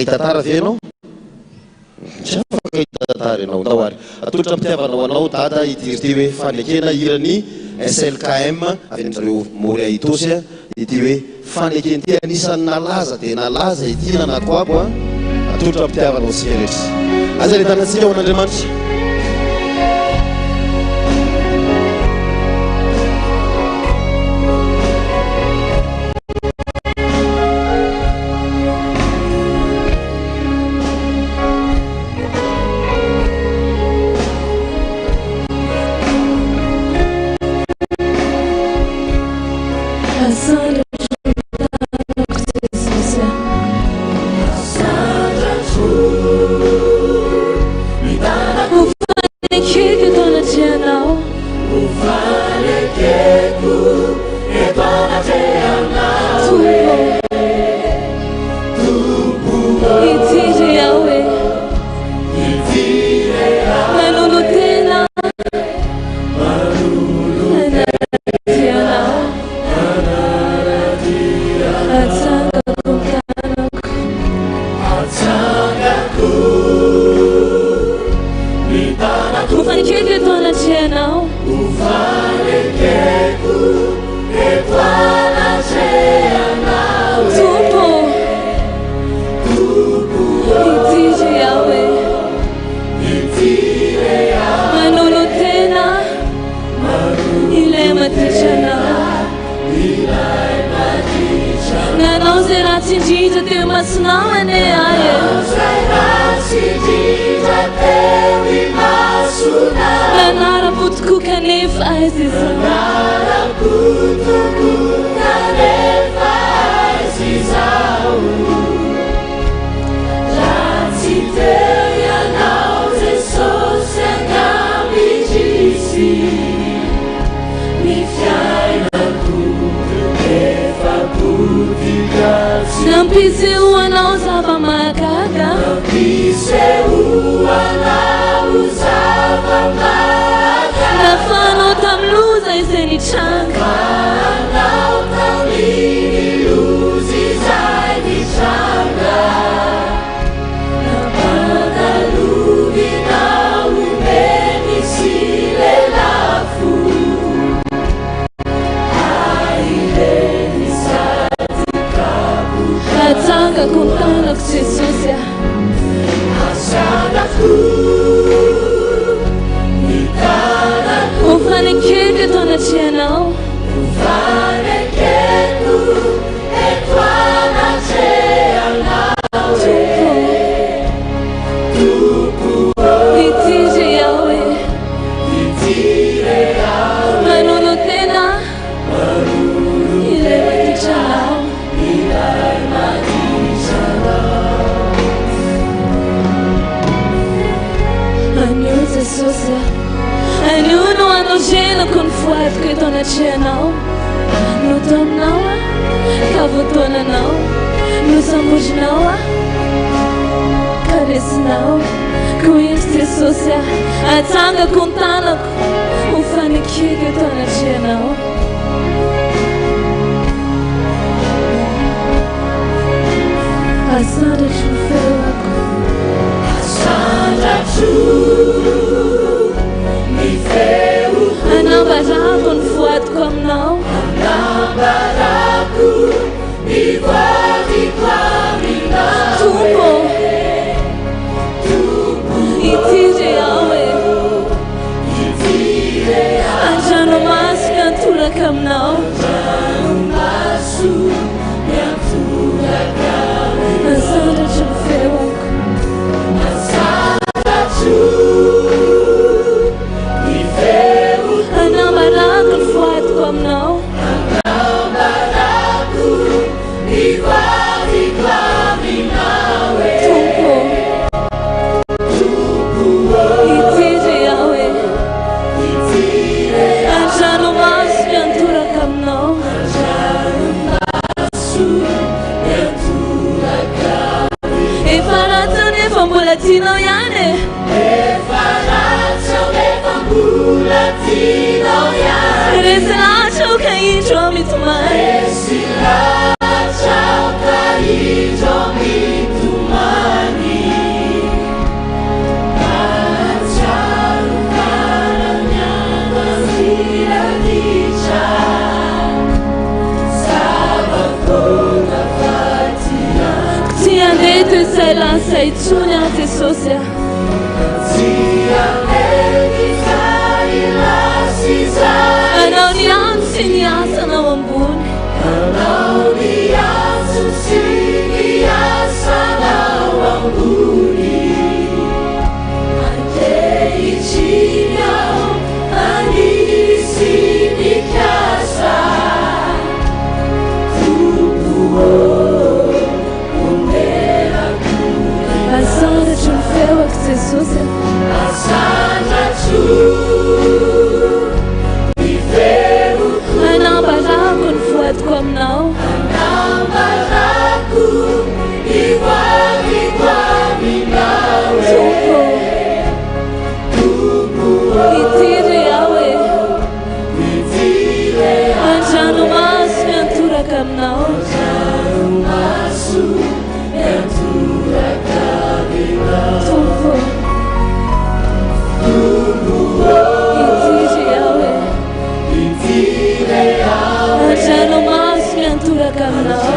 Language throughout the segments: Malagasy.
Itatara venao tsy afaka itatara ianao ndao ary atolotra mpitiavanao anao dada ity hoe fanekena irany SLKM avy amin'ireo Moria Itosy ity hoe fanekena ity anisan'ny nalaza dia nalaza ity nanakoabo atolotra mpitiavanao sika rehetra aza le tanantsika ho an'Andriamanitra. Esila chauka ito mitumai mety izay lansay tsony a jesosy a anao ny antso sy ny asanao ambony Asandratro ny feoako Jesosy anambarako ny voadiko aminao Tompo itiry aho e andranomaso miantoraka aminao Tompo itiry aho e andranomaso miantoraka aminao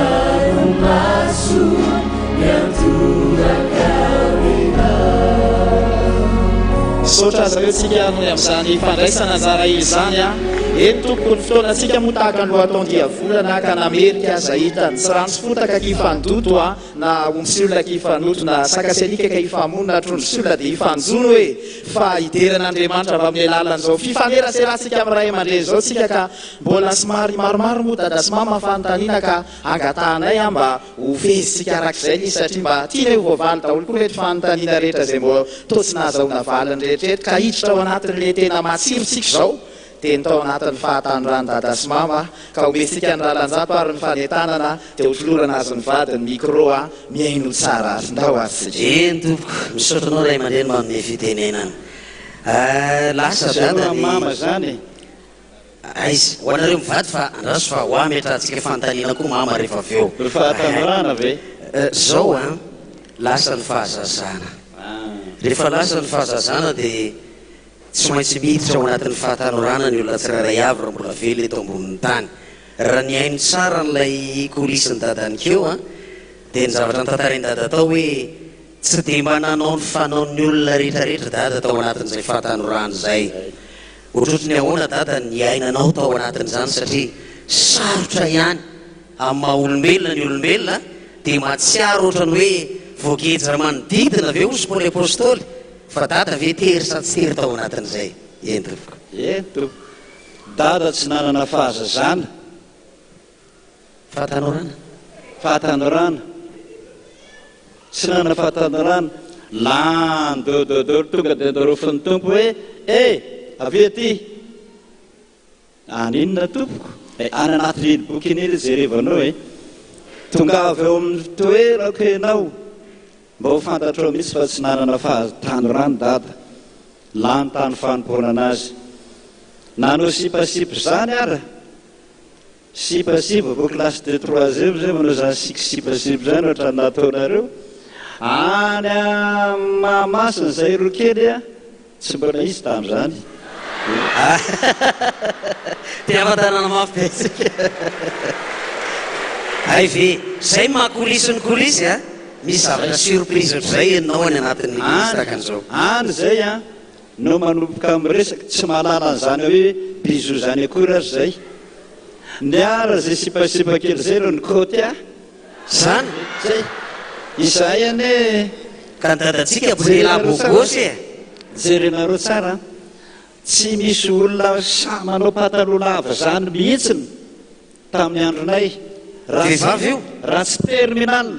sotra aza reo tsika noy amin'izany fandraisana anjara izany a eny tompoko ny fotoanantsika moa tahaka no atondia volana ka namerika zay hitany tsy rano sy fotaka kifandoto a na omsy olona kifanoto na sakaselika ka hifamonina trondro sy olona dia hifanjono hoe fa hiderana andriamanitra avy amin'ny alalan'izao fifaneraseratsika amin'ny ray aman-dreny zao tsika ka mbola somary maromaro moa dada sy mama fanontaniana ka angatahanay a mba hovezitsika arak'izay izy satria mba tiana ho voavaly daholo koa rehetra fanontaniana rehetra zay mbo totsy nahazahoana valiny rehetrarehetra ka hiditra ao anatin'le tena matsirotsika zao dia nytao anatin'ny fahatanorano dada sy mama ka ometsika ny ralanjato ary ny fanetanana dia hotlorana azy ny vadiny micro a miaino tsara azy ndao azy eny tompoko misotranao ray aman-dreny manome fitenenana lasa mama zany aizy ho anareo mivady fa andraso fa ho ametrahantsika fanontaniana koa mama rehefa avy eo ry fahatanorana ve zao a lasa ny fahazazana rehefa lasa ny fahazazana dia tsy maintsy miditra ao anatin'ny fahatanorana ny olona tsirairay avy raha mbola velo eto ambonin'ny tany raha ny haino tsara n'ilay kolisiny dadanykeo a dia ny zavatra ny tantarainy dada tao hoe tsy dia mananao ny fanaon'ny olona rehetrarehetra dada tao anatin'izay fahatanorana zay ohatrotry ny ahoana dada ny ainanao tao anatin'izany satria sarotra ihany amin'ny maha olombelona ny olombelona dia matsiaro ohatrany hoe voageja manodidina ve ozy paoly apôstôly fa dada ve tery sa tsy tery tao anatin'izay entopoko ento dada tsy nanana fahazazana fahatanorana tsy nanana fahatanorana landododo tonga dia ndorofon'ny tompo hoe avy ety aninona tompoko any anatin'iny boky iny jerevanao tonga avy eo amin'ny toerako ianao mba ho fantatrao mihitsy fa tsy nanana fahatanorano dada lany tany fanomporana azy nanao sipasipo zany ara sipasipo vo classe de troisième zay manao zany sipasipo zany ohatra nataonareo any mahamasiny zay ro kely a tsy mbola izy tamin'izany tiafatanana mafipetsika ay ve zay mahakolisiny kolisy a misy zavatra surprise ohatr'izay enao any anatin'ny misy an'izao any zay a no manomboka amin'ny resaky tsy mahalala an'izany hoe bizo zany akory azy zay niara zay sipasipa kely zay ro ny côte a zany zay izay ane ka ny dadantsika bolela bogosy e jerenareo tsara tsy misy olona sa manao pataloha lava zany mihitsiny tamin'ny andronay vehivavy io raha tsy terminal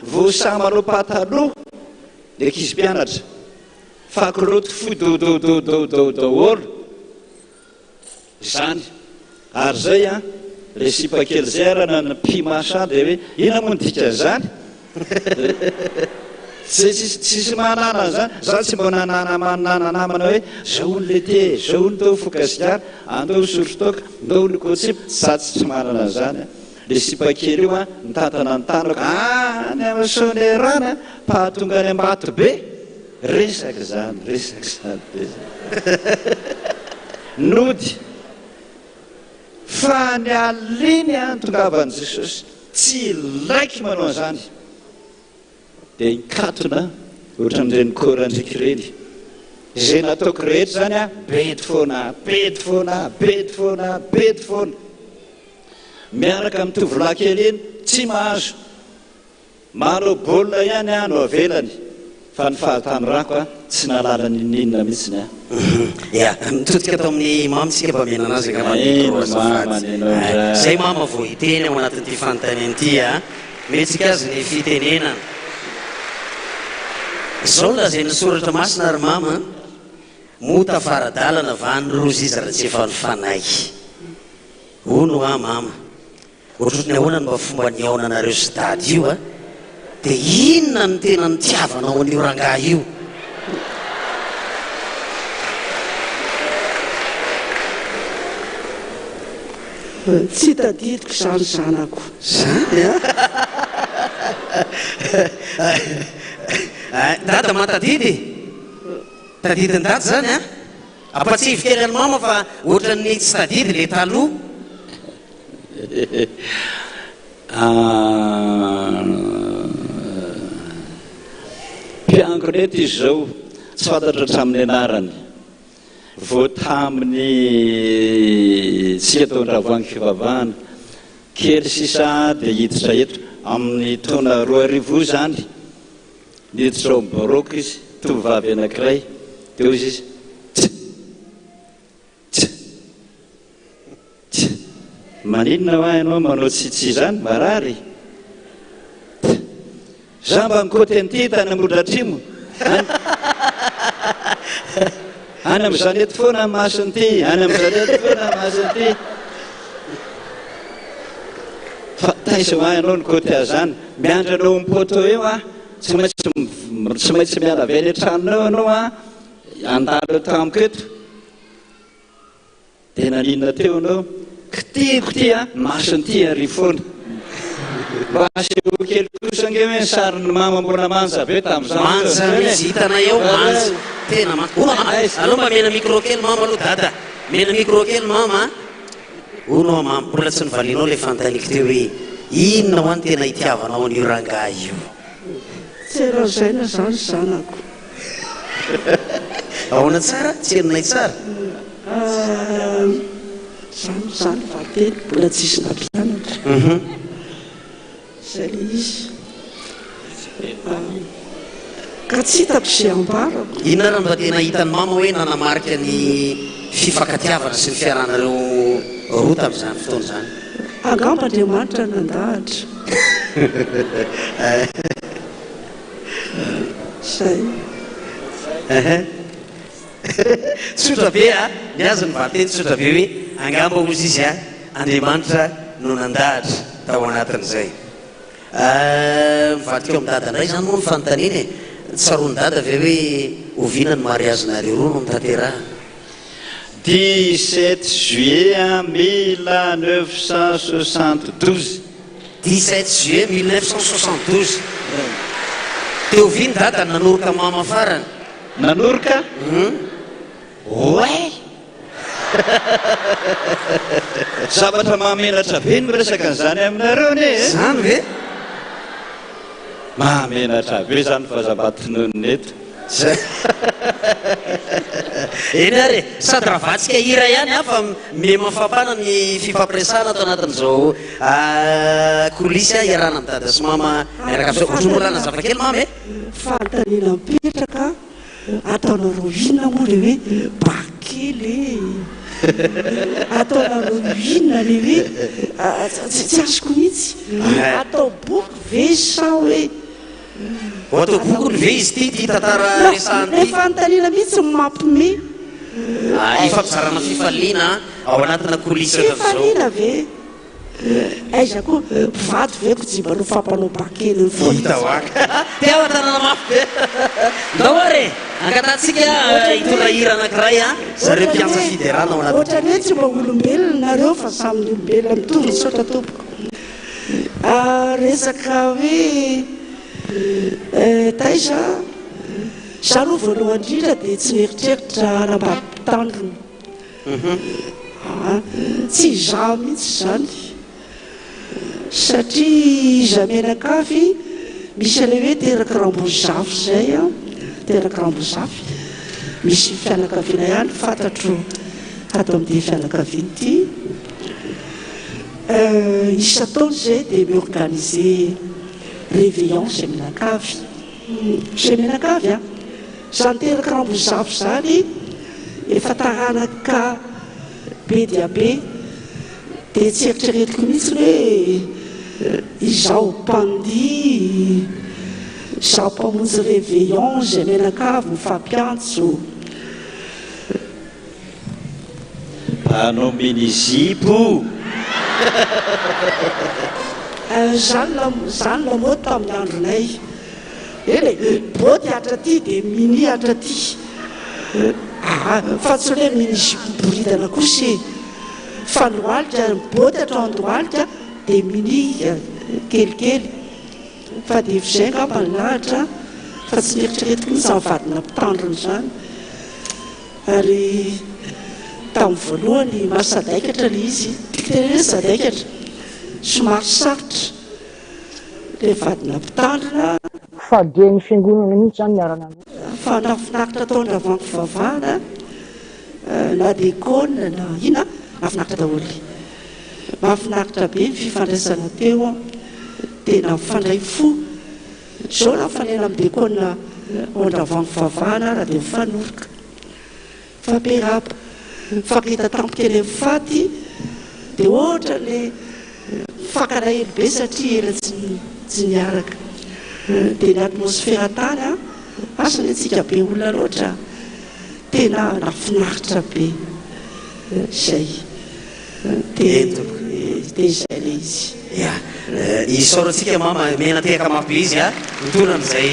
vo sa manao pataloha dia kizy mpianatra fakiloto foy daholo zany ary zay a le sipa kely zay arana ny pimasa dia hoe ina moa nodika zany zay tsisy manana zany za tsy mbo nananamana hoe zao ny lete zao ny tao fokasikara andao soritoka ndao ny kotsip za tsy manana zany le sipa kely io a nitantana ny tanaka any amasonerana pahatonga any ambato be resaky zany nody fa ny aliny a tongavan'i jesosy tsy laiky manao an'izany dia ikatona ohatran'ireny korandraiky ireny izay nataoko rehetra zany a bedy foana bedy foana bedy foana bedy foana miaraka amin'ny tovolahy kely iny tsy mahazo manao baolina ihany a no avelany fa ny fahatany rako a tsy nalala ninina mihitsiny a ia mitodika atao amin'ny mamitsika mba mena anazy zay mama vo hiteny ao anatin'ity fanontaniana ity a metsika azy ny fitenenana zao lazay nysoratra masina ary mama mota faradalana vany rozy izy raha tsy efa nyfanay ono a mama ohatrotny ahoana ny mba fomba ny aona anareo sy dady io a dia inona ny tena nitiavanao an'io rangahy io tsy tadidiko izany zanako zany dada matadidy tadidiny dady zany a apatsivy kely any mama fa ohatran'ny tsy tadidy le taloha mpiangona eto izy zao tsy fantatra hatramin'ny anarany vo taminy tsika taondravoangy fivavahana kely sisa dia hiditra eto amin'ny taona 2 zany niditra ao mibaroka izy tovovavy anankiray dia izy izy maninona ho ianao manao tsitsi zany marary za mba nykôten'ity tany ambodratrimo any amin'izany eto foana mason'ity any amin'izany eto foana mason'ity fa taiza ho ianao nykôte azany miandra anao mipoto eo a tsy maintsy miala vely antranonao anao a andalo tamiko eto dia naninona teo anao kitiko ty a mason'ity ary foana aseho kely kosa nge hoe sariny mama mbola manja be manja misy hitana eo manja tena aloha mba mena micro kely mama aloha dada mena micro kely mama ono mama mbola tsy nivalinao le fantaniko teo hoe inona ho any tena hitiavanao an'io rangahy io tsy razaina zany zanako ahoana tsara tsy heninay tsara zany vateny mbola tsisy nampianatra zay le izy ka tsy hitako zay ambarako inona raha mba tena hitany mama hoe nanamarika ny fifankatiavana sy ny fiaranareo roa tamin'izany fotoana zany angamba andriamanitra nandahatra zay tsotra be a ny azy ny vateny tsotra be hoe angamba ozy izy a andriamanitra no nandahatra tao anatin'izay mivadika eo amin'ny dada indray zany moa ny fanontaniana e tsaroany dada ave hoe oviana ny mariazinareo roa no mitanteraha 17 juillet 1972 17 juillet 1972 teo oviny dada nanoroka mama farany nanoroka oe zavatra mahamenatra be ny miresaka an'izany aminareo ne zany ve mahamenatra be zany fahazabatinony eto eny ary sady ravatsika hira ihany a fa memafampana ny fifampiresana ato anatin'izao kolisy a iarana amin'ny dada sy mama miaraka am'izao ohatry morana zavakely mama e fanontaniana mipetraka ataonareo inona moa le hoe bakely ataonareo inona le hoe tsy azoko mihitsy atao boky ve sa hoe atao boky ny ve izy ty ty tantara resahany le fanontaniana mihitsy mampime ifampizarana fifaliana ao anatina kolisy fifaliana ve aiza koa mpivady ve kojimbanao fampanao bakely ny fohitahoaka teaho tanana mafy be ndao are angatatsika hitondra hira anankiray a zareo mpiansa fiderana ao anaty ohatrany hoe tsy mba olombelona nareo fa saminy olombelona mitovy misaotra tompoko resaka hoe taiza za aloha voaloha indrindra dia tsy mieritreritra nambapitandrona tsy za mihitsy zany satria zamenakafy misy ale hoe teraka rambozafy zay a teraka rambozafy misy fianakaviana ihany fantatro ato amin'ity fianakaviany ity isataony zay dia miorganiser réveillon zay menakavy a zany teraka rambozafy zany efa taranaka be dia be dia tsy eritreretiko mihitsy hoe izao mpandi izao mpamonjy réveillon zay menakavy mifampiantso anao minizipo zany lamoa tamin'ny andronay eny boty atra ty dia mini atra ty fa tsy hoe minizipo boridana kosa fanoalika boty atrao andoalika dia mini kelikely fa dia fizay ngamba ny lahatra fa tsy mieritreretiky mihitsy mivadina mpitandrony zany ary tamin'ny voalohany masadaikatra le izy tiatenena sadaikatra somary sarotra le vadina mpitandrina fadeny fiangonana mihitsy zany miarana fa nafinaritra taondra vango vavahana na dekona na ina mahafinaritra daholo mahafinaritra be ny fifandraisana teo tena mifandray fo zao na mifanena amin'ny dekona ondra vango vavahana raha dia mifanoroka famperapa fakita tampokely amin'ny faty dia ohatra le fakana elo be satria ela tsy niaraka dia ny atmosfera tany a asany antsika be olona loatra tena nafinaritra be zay dia zay le izy ya isaorantsika mama menateka mapy izy a mitona n'izay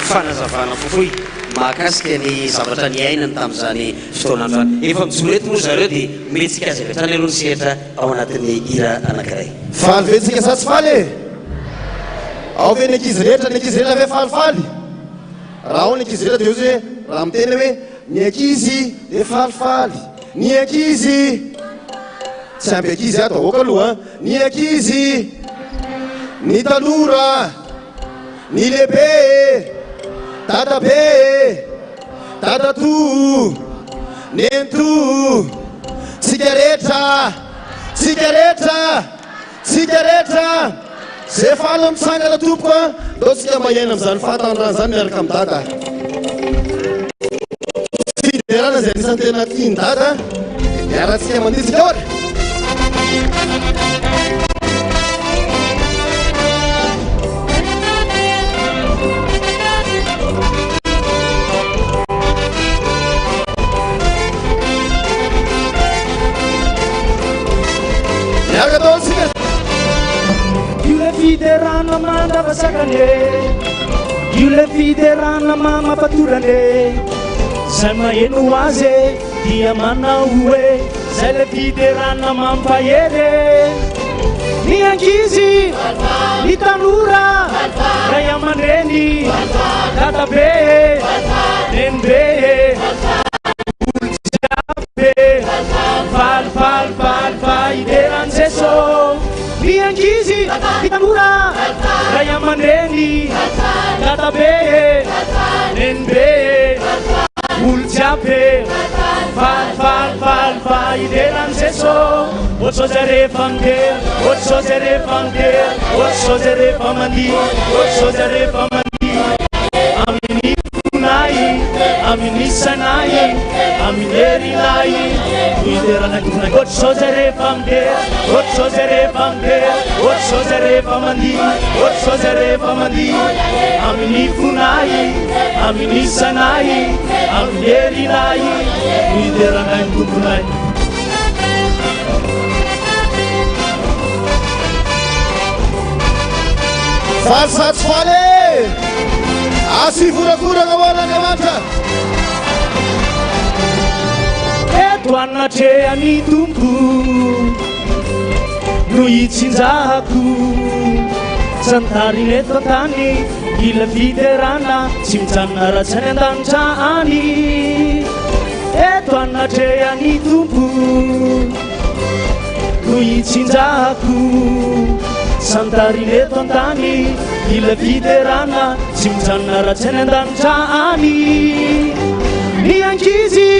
fanazavana fofoy mahakasika ny zavatra ny ainany tamin'izany fotoanany zany efa mijorety moa zareo dia metsika azy avy hatrany aloha ny sehatra ao anatin'ny ira anankiray faly ventsika sa tsy faly e ao ve ny ankizy rehetra ve falifaly raha ao ny ankizy rehetra dia ozy hoe raha miteny hoe ny ankizy dia falifaly ny ankizy tsy ampy ankizy ato ahoaka aloha ny ankizy ny tanora ny lehibe dadabe dadatu nentu sigareta zay faly mitsangana tompoka ndao tsika mahiaina amin'izany fahatanyrana zany miaraka amin'ny dada fiderana zay anisan'ny tena tiany dada miaratsika manditsika ohatra Fiderana manda vasakane Yule fiderana mama paturane Sama yenu waze Dia mana uwe Zale fiderana mampa yere Ni ankizi Ni tanura Raya manreni Tatabe Nenbe Uljabe Fal Ideran zeso Ni ankizi Ni tanura Raya manreni Tatabe Nenbe Uljabe Fal Ideran zeso Otso zere famder Otso zere famandi Amini kunai Amini sanai Amineri lai Ideran kunai Otso zere famder famandi Amini kunai Amini sanai Amineri lai Ideran kunai Falsatsy faly asivorakorana hoan'Andriamanitra eto anatrehan'ny tompo no hitsinjahako santariny eto an-tany ila fiderana tsy mijanona ratsy any an-danitra any eto anatrehan'ny tompo no hitsinjahako santariny eto an-tany ila fiterana tsy mijanona raha tsy any an-danitra any ny ankizy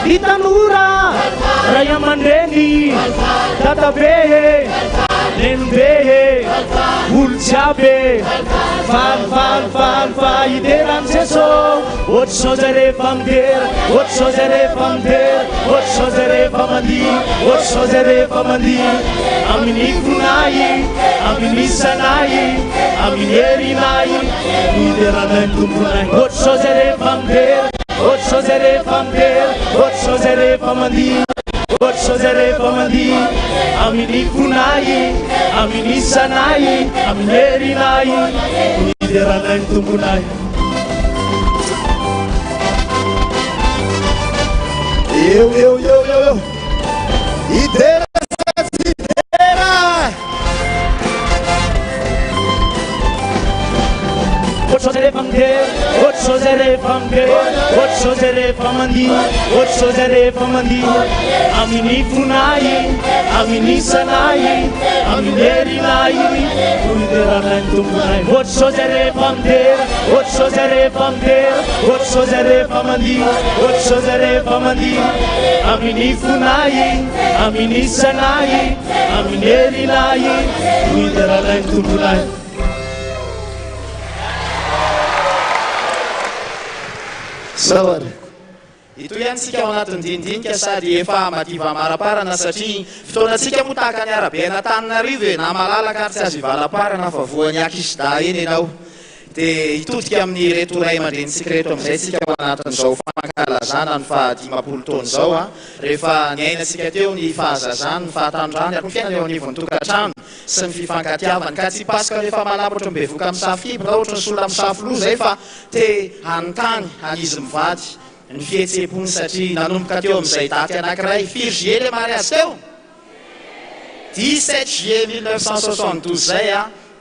ny tanora ray aman-dreny tatabe lenombe olo jiaby falifaly fa iterany jeso ohatry sao zay rehefa midera ohatry sao zay rehefa midera ohatry sao zay rehefa mandihy ohatry sao zay rehefa mandihy amin'ny fonay amin'ny sanay amin'ny herinay iteranay ny tomponay ohatry sao zay rehefa midera ohatry sao zay rehefa midera ohatry sao zay rehefa mandihy ohatry sao zay rehefa mandihy amin'ny fonay amin'ny sanay amin'ny herinay iteranay ny tomponay eu idera idera ohatry sao zay rehefa midera ohatry sao zay rehefa midera ohatry sao zay rehefa mandihy ohatry sao zay rehefa mandihy amin'ny fonay amin'ny sanay amin'ny herinay iteranay ny tomponay ohatry sao zay rehefa midera ohatry sao zay rehefa midera ohatry sao zay rehefa mandihy ohatry sao zay rehefa mandihy amin'ny fonay amin'ny sanay amin'ny herinay iteranay ny tomponay Sawar. Ito ihany sika ao anatin'ny dindinika sady efa mativa maraparana satria fotoanantsika moa tahaka ny arabe n'Antananarivo na malalaka ary tsy azo ivalaparana fa voan'ny Akisida eny ianao dia hitodika amin'ny reto ray aman-drenitsika reto amin'izay sika ao anatin'izao fankalazana ny fahadimapolo taona izao rehefa ny ainasika teo ny fahazazana ny fahatanjany ary ny fiainana eo anivon'ny tokantrano sy ny fifankatiavana ka tsy pasika rehefa manambotra mibevoka amin'ny safibra na ohatra ny solona amin'ny safoloha zay fa te hanontany an'izy mivady ny fihetseham-pony satria nanomboka teo amin'izay daty anankiray firy juillet le mariazy teo 17 juillet 1972 zay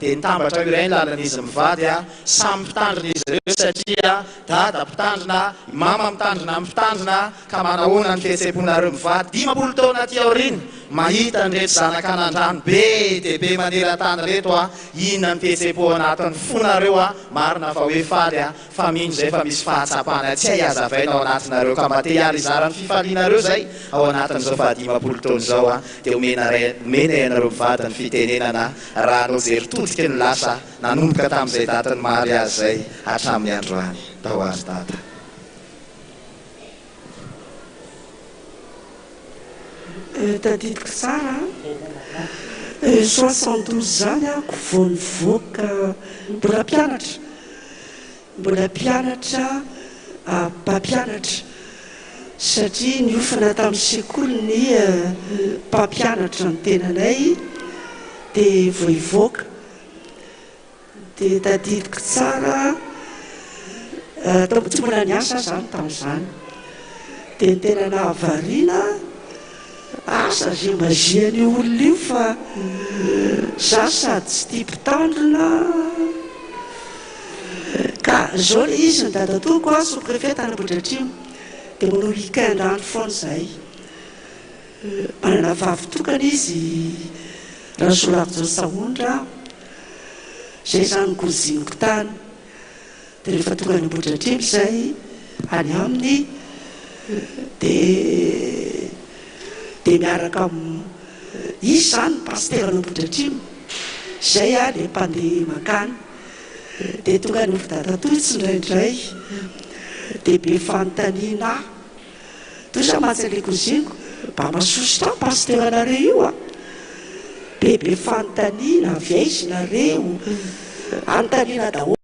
dia nitambatra iray ny lalan'izy mivady samy mpitandrina izy ireo satria dada mpitandrina mama mitandrina amin'ny mpitandrina ka manahoana ny fihetseham-ponareo mivady 10 taona aty aoriana mahita ny reto zanakan'andrano be dia be maneran-tany reto inona ny fihetseham-po anatin'ny fonareo marina fa hoe fady fa mino zay fa misy fahatsapana tsy hay azavaina ao anatinareo ka materializarany fifalianareo zay ao anatin'izao fa 10 taona izao dia omena ianareo mivady ny fitenenana raha anao zery todika ny lasa nanomboka tamin'izay daty ny mariazy zay hatramin'ny androany tao azy data tadidiko tsara 72 zany ako vao nivoaka mbola mpianatra mpampianatra satria niofana tamin'ny sekoly ny mpampianatra ny tenanay dia vao hivoaka dia tadidiko tsara tsy mbola niasa zany tamin'izany dia ny tenana havariana asa zay mazian'io olona io fa za sady tsy tia mpitandrina ka zao le izy ny dadatoko sous-préfet Ambohidratrimo dia manao weekend any foana zay manana vavitokana izy rasolavo Saondra zay zany goziniko tany dia rehefa tonga any Ambohidratrimo zay any aminy dia miaraka izy zany paster any Ambohidratrimo zay le mpandeha makany dia tonga any Ovidadatoitsy indraindray dia be fanontaniana tosa matsy le koziniko mba masosotra paster anareo io be fanontaniana avyaizynareo anontaniana daholo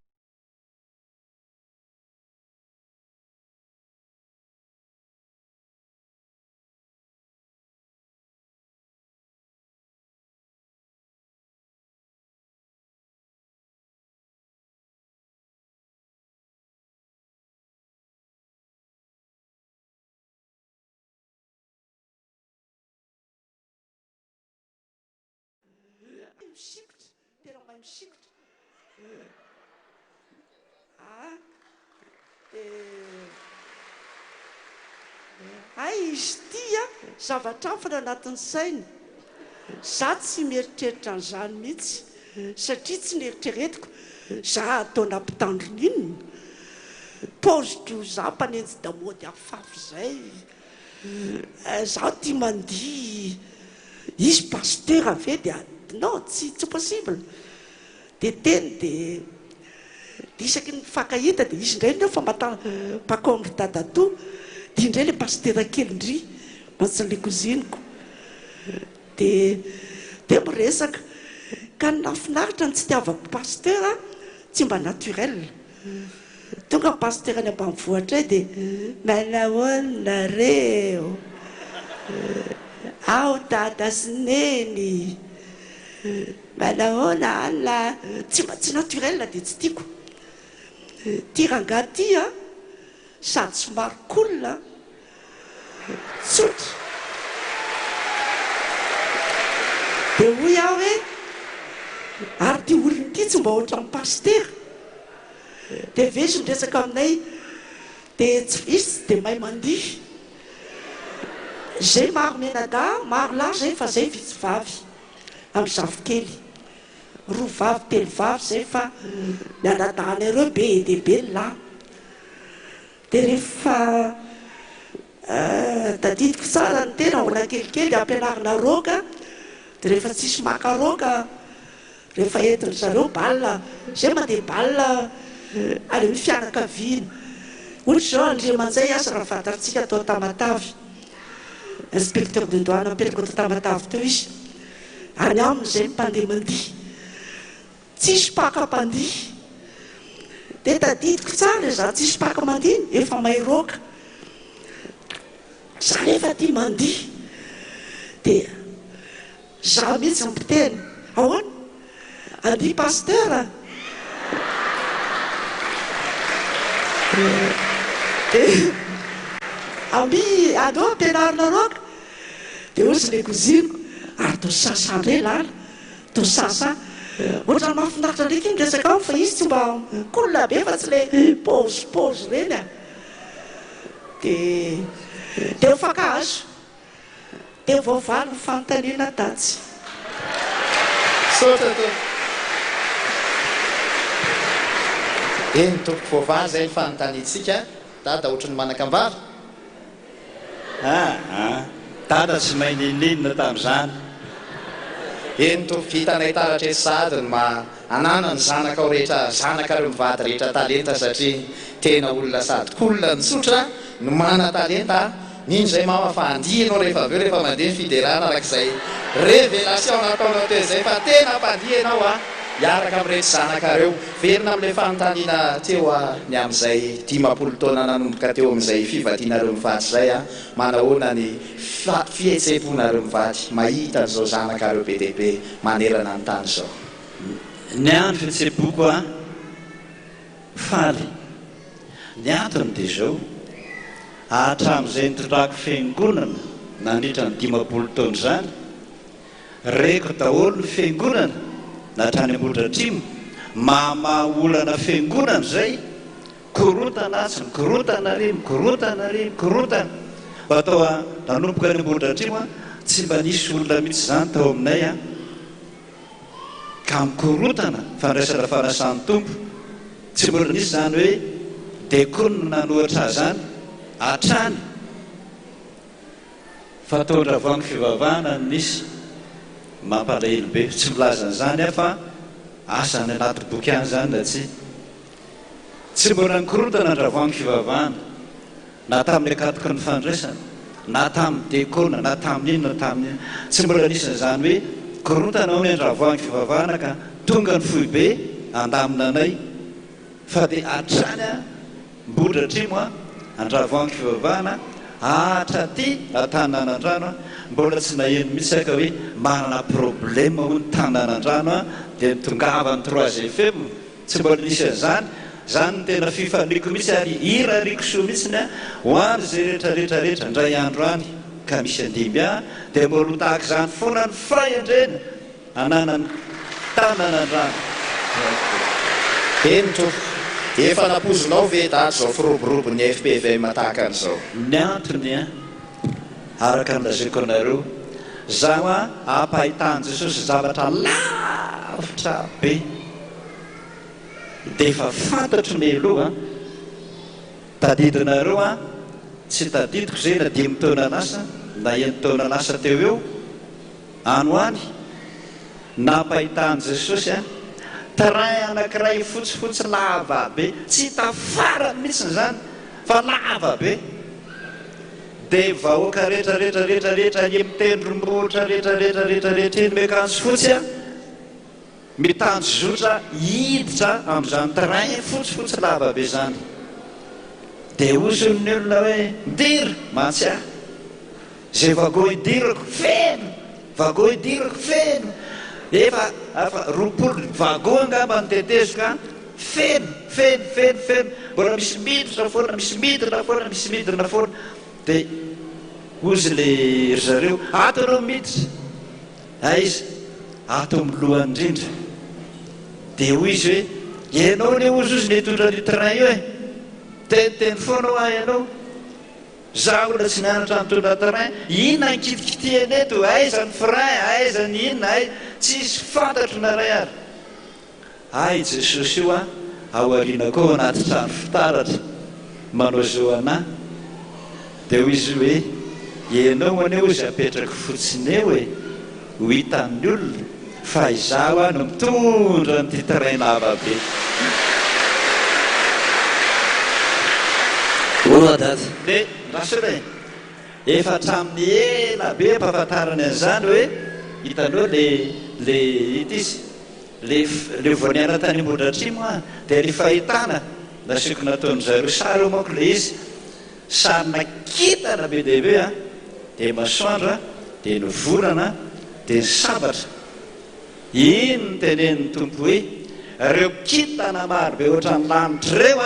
misikotra tena mahay misikotra ay izy tia zavatra afana anatin'ny sainy za tsy mieritreritra n'izany mihitsy satria tsy nieritreretiko za atao nampitandrony inona pozitro za mpanenjy damody afafy zay za tia mandihy izy pasteur ave dia non tsy possible de teny de isaky ny fakahita de izy indray nefa mpakomry dadato de indray le pasteur kely ndry matsalekoziniko de miresaka ka nafinaritra ny tsy tiavako pasteur tsy mba naturel tonga pasteur any ambanivohitra de manahoana reo ao dada sy neny manahoana ala tsy naturel de tsy tiako tiranga tia sady somary cool tsotra de hoy aho hoe ary ty olona ty tsy mba ohatra amin'ny pasteur de veso ndresaka aminay de tsy visy de mahay mandihy zay maro menada maro lahy zay fa zay vitsivavy amin'ny zavikely roa vavy telo vavy zay fa mianadahana ireo be dehibe ny lahy de rehefa tadidiko tsara ny tena mbola kelikely ampianarina roka de rehefa tsisy maka roka rehefa entiny zareo balle zay mandeha balle ale mi fianakaviana ohatra zao andriamanjay asa raha fantatsika atao Tamatavy inspecteur de douane apetraka atao Tamatavy teo izy any amin'izay mpandeha mandihy tsisy paka mpandihy de tadidiko tsara za tsisy paka mandihy efa may roka za rehefa tia mandihy de za mihitsy mipiteny ahoana andihy pasteur amby andeo ampianarina roka de ozy le koziniko ary to sasa ndre lala to sasa ohatra mahafinaritra ndraiky iny resaka ao fa izy tsy mba kolona be fa tsy le pose reny a de fakahazo de voavalo fanontaniana datsy eny tompo voavaly zay ny fanontaniantsika dada ohatrany manakambara dada tsy mahay nininina tamin'izany eny tompo vitanay taratra sadiny ma anana ny zanakao rehetra zanakareo mivady rehetra talenta satria tena olona sady kolona ny tsotra no mana talenta ninzay mama fa andihanao rehefa aveo rehefa mandeha fiderana arak'izay révélation nataonao teo zay fa tena mpandihanao a iaraka amin'irety zanakareo verina amin'ilay fanontaniana teo ny amin'izay 10 taona nanomboka teo amin'izay fivadianareo mivady zay a manahoana ny fihetseponareo mivady mahita n'izao zanakareo be dehibe manerana ny tany zao ny andro fihetsepoako a faly ny antony dia zao hatramin'izay nitondrako fiangonana nandritra ny 10 taona zany reko daholo ny fiangonana nahatrany ambodratrimo mamaolana fiangonana zay korotana sy mikorotana ry mikorotana atao nanomboka ny ambodratrimo tsy mba nisy olona mihitsy zany tao aminay a ka mikorotana fandraisana fanasan'ny tompo tsy mbola nisy zany hoe dekonina nanohatra zany atrany fataondravoangy fivavahana nisy mampalahelo be tsy milazana zany a fa asany anaty boky any zany da tsy mbola nikorotana ndravoangy fivavahana na tamin'ny akatoka ny fandraisana na tamin'ny dekona na tamin'ino na tamin'ino tsy mbola nisy zany hoe korotana ao ny andravoangy fivavahana ka tonga ny fohy be andamina anay fa dia atrany a mbodratrimo a andravoangy fivavahana atra ty tanànan-drano mbola tsy naheno mihitsy aka hoe manana problème ho ny tanànan-drano a dia nitongava ny 3 FM tsy mbola nisy an'izany zany ny tena fifaniko mihitsy ary irariko soa mihitsy ny a ho any zay rehetrarehetrarehetra ndray andro any ka misy andimby a dia mbola tahaka izany foana ny fray andrena ananany tanànan-drano eny tompo efa napozinao ve daty zao firoborobo ny FPV matahaka an'izao ny antony a araka nylazaiko anareo zaho ampahitany Jesosy zavatra lavitra be dia efa fantatro ny aloha tadidinareo tsy tadidiko zay na 5 taona lasa na 1 taona lasa teo eo anoany nampahitany Jesosy train anankiray fotsifotsy lava be tsy tafarany mihitsiny zany fa lava be dia vahoaka rehetrarehetra mitendrombohitra rehetrarehetra eny miakanjo fotsy mitanjo zotra hiditra amin'izany train fotsifotsy lava be zany dia ozon'ny olona hoe midiry mantsy ahy zay vago idirako feno vago idirako feno efa roapolo vago angamba nytetezika feno mbola misy miditra foana misy midina foana dia ozy le zareo ato anao miditra izy ato amin'ny lohany indrindra dia hoy izy hoe ianao le ozy netondra ny train io teniteny foana ho ahy ianao za olona tsy nianatra mitondra train inona nkitikitiana eto aiza ny frein aiza ny inona tsisy fantatro naray ary Jesosy io ao ariana koa anaty trano fitaratra manao zao anahy dia hoy izy hoe ianao aneo izay apetraka fotsiny eo ho hitan'ny olona fa izaho no mitondra nyity train lava be dia rasore efa hatramin'ny ela be mpahafantarany an'izany hoe hitanao le itizy le voaniana tany Ambohidratrimo dia ny fahitana nasiako nataony zareo sary eo manko le izy sarina kitana be dehibe dia masoandra dia ny volana dia ny sabatra iny ny tenen'ny tompo hoe reo kitana marobe ohatrany lanitra reo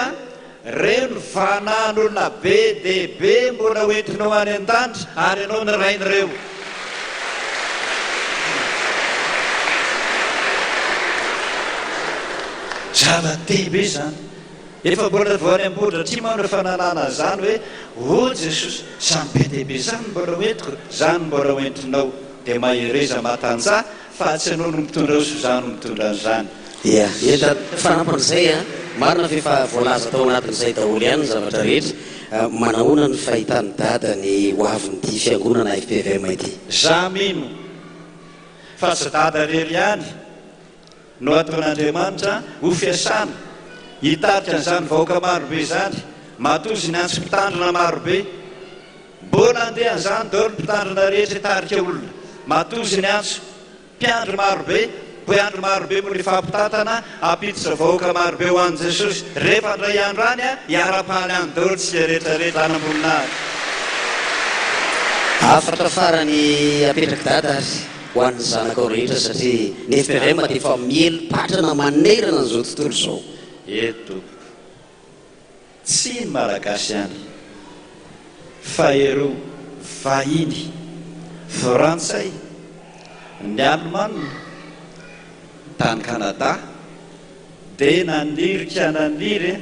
reo ny vanan'olona be dehibe mbola hoentinao any an-danitra ary ianao ny rain'ireo zava-dehibe zany efa mbola voany Ambohidratrimo ny fananana zany hoe Jesosy zany be dehibe zany mbola hoentiko zany mbola hoentinao dia mahereza matanja fa tsy anao no mitondra oso zany no mitondra an'izany ia enta fanampan'izay marina fefa voalaza tao anatin'izay daholo ihany ny zavatra rehetra manahoana ny fahitan'ny dada ny hoavin'ity fiangonana FPVM ity za mino fa tsy dada rery ihany no ataon'Andriamanitra ho fiasana hitarika an'izany vahoaka marobe zany matozy ny antso mpitandrina marobe mbola andeha an'izany daholo mpitandrina rehetra hitarika olona matozy ny antso mpiandro marobe mpiandro marobe moa le fampitatana ampititra vahoaka marobe ho an'i Jesosy rehefa ndray andro any hiara-paly any daholo tsika rehetrarehetra any amboninahary afatra farany apetraka dada azy ho an'ny zanakao rehetra satria ny FPVM dia efa mielo-patrana manerana n'izao tontolo izao eto tsy ny malagasy ihany fa ireo vahiny frantsay ny Alemana tany Kanada dia nanirika naniry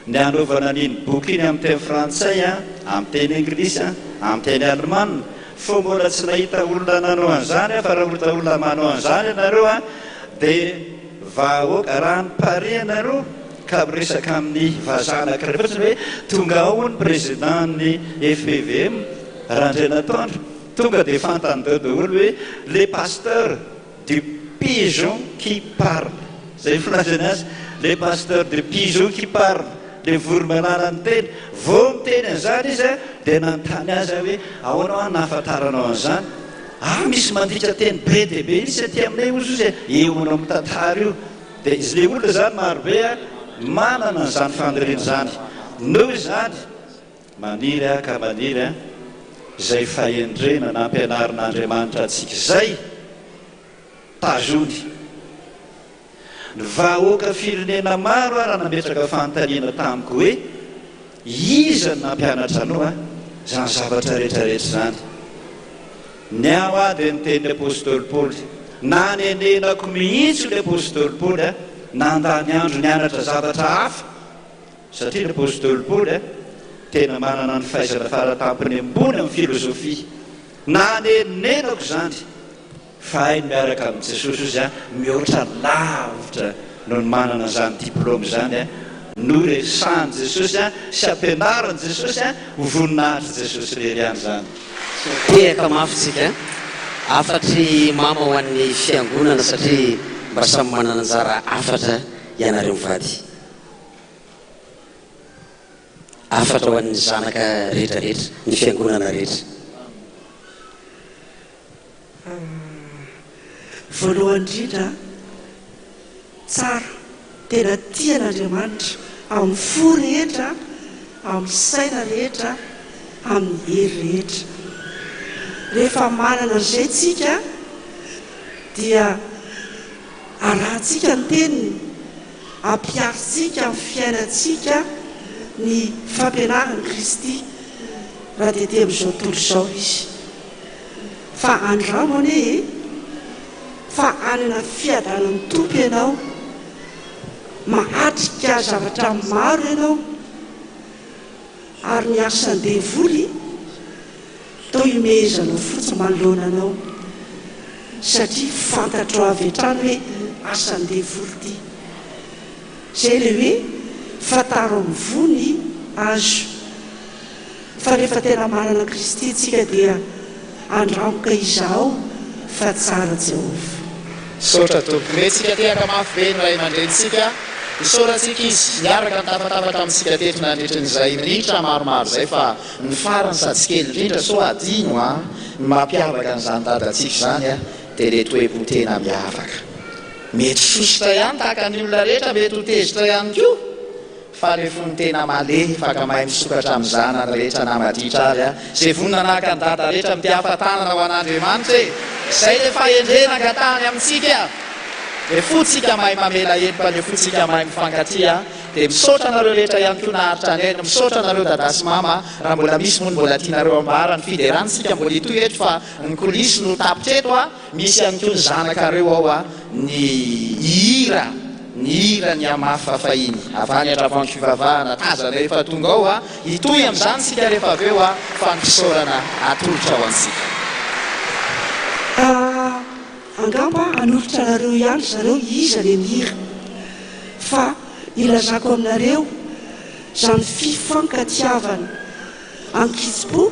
ny anaovana an'iny boky iny amin'ny teny frantsay amin'ny teny anglisy amin'ny teny Alemana fa mbola tsy nahita olona nanao an'izany fa raha ohatra olona manao an'izany ianareo dia vahoaka raha ny pari ianareo ka miresaka amin'ny vazaha anankiray fotsiny hoe tonga ao ny présidentny FPVM raha indray nataondro tonga dia fantany daholo hoe les pasteurs du pigeon qui parle zay filazany azy les pasteurs de pigeon qui parle le voromanana ny teny vao miteny an'izany izy dia nanontany azy hoe ahoanao nahafantaranao an'izany misy mandika teny be dehibe izy aty aminay ozy izy eonao amin'ny tantara io dia izy le olona zany marobe manana n'izany fandiriny zany noho izany maniry ka maniry izay fahendrena nampianarin'Andriamanitra antsika izay tazony ny vahoaka firenena maro raha nametraka fanontaniana tamiko hoe iza ny nampianatra anao zany zavatra rehetrarehetra zany ny ao dia ny teny apôstôly Paoly na nenenako mihitsy le apôstôly Paoly nandany andro nianatra zavatra hafa satria ny apôstôly Paoly tena manana ny fahaizana faratampony ambony amin'ny filozofia na nenenako zany fa hainy miaraka amin'i jesosy izy a mihoatra lavitra no ny manana zany diplôme zany a no resany jesosy a sy ampianarany jesosy a voninahitra jesosy reriany zany tehaka mafitsika afatry mama ho an'ny fiangonana satria mba samy manana anjara afatra ianareo mivady afatra ho an'ny zanaka rehetrarehetra ny fiangonana rehetra voalohany indrindra tsara tena tian'Andriamanitra amin'ny fo rehetra amin'ny saina rehetra amin'ny hery rehetra rehefa manana izay tsika dia arahantsika ny teniny ampiaritsika amin'ny fiainantsika ny fampianarany Kristy raha dia amin'izao tontolo izao izy fa andramony fa anana fiadanan'ny tompo ianao mahatrika zavatra maro ianao ary ny asan'ny devoly tao imehezanao fotsy manoloananao satria fantatro avy hatrany hoe asan'ny devoly ty zay le hoe fataro amin'ny vony azo fa rehefa tena manana Kristy tsika dia andramoka izao fa tsara Jehova sotra tompony tsika tehaka mafy be ny ray aman-drenitsika isaorantsika izy miaraka ny tafatafatra amintsika teto nandritran'izay minitra maromaro zay fa ny farany sady kely indrindra so adino a ny mampiavaka n'izany dadantsika zany a dia le toe-po tena miavaka mety sositra ihany tahaka ny olona rehetra mety ho tezitra ihany koa fa le fony tena malefaka mahay misokatra amin'izany any rehetra namaditra ary a zay vonina nahaka ny dada rehetra mity hafatanana ho an'Andriamanitra e zay le fahendrena angatahany amintsika le fotsika mahay mamela helipa le fotsika mahay mifankatria dia misaotra anareo rehetra ihany koa naharitra ny aina misaotra anareo dada sy mama raha mbola misy moa mbola tianareo ambara ny fiderantsika mbola itoy eto fa ny kolisy no tapitreto a misy ihany koa ny zanakareo ao a ny hira ny amafafahiny avany adravan'ny fivavahana tazana rehefa tonga ao a itoy amin'izany sika rehefa avy eo a fa ny fisaorana atolotra ao antsika angamba anolotra anareo ihany zareo iza le mihira fa ilazako aminareo zany fifankatiavana ankizy-po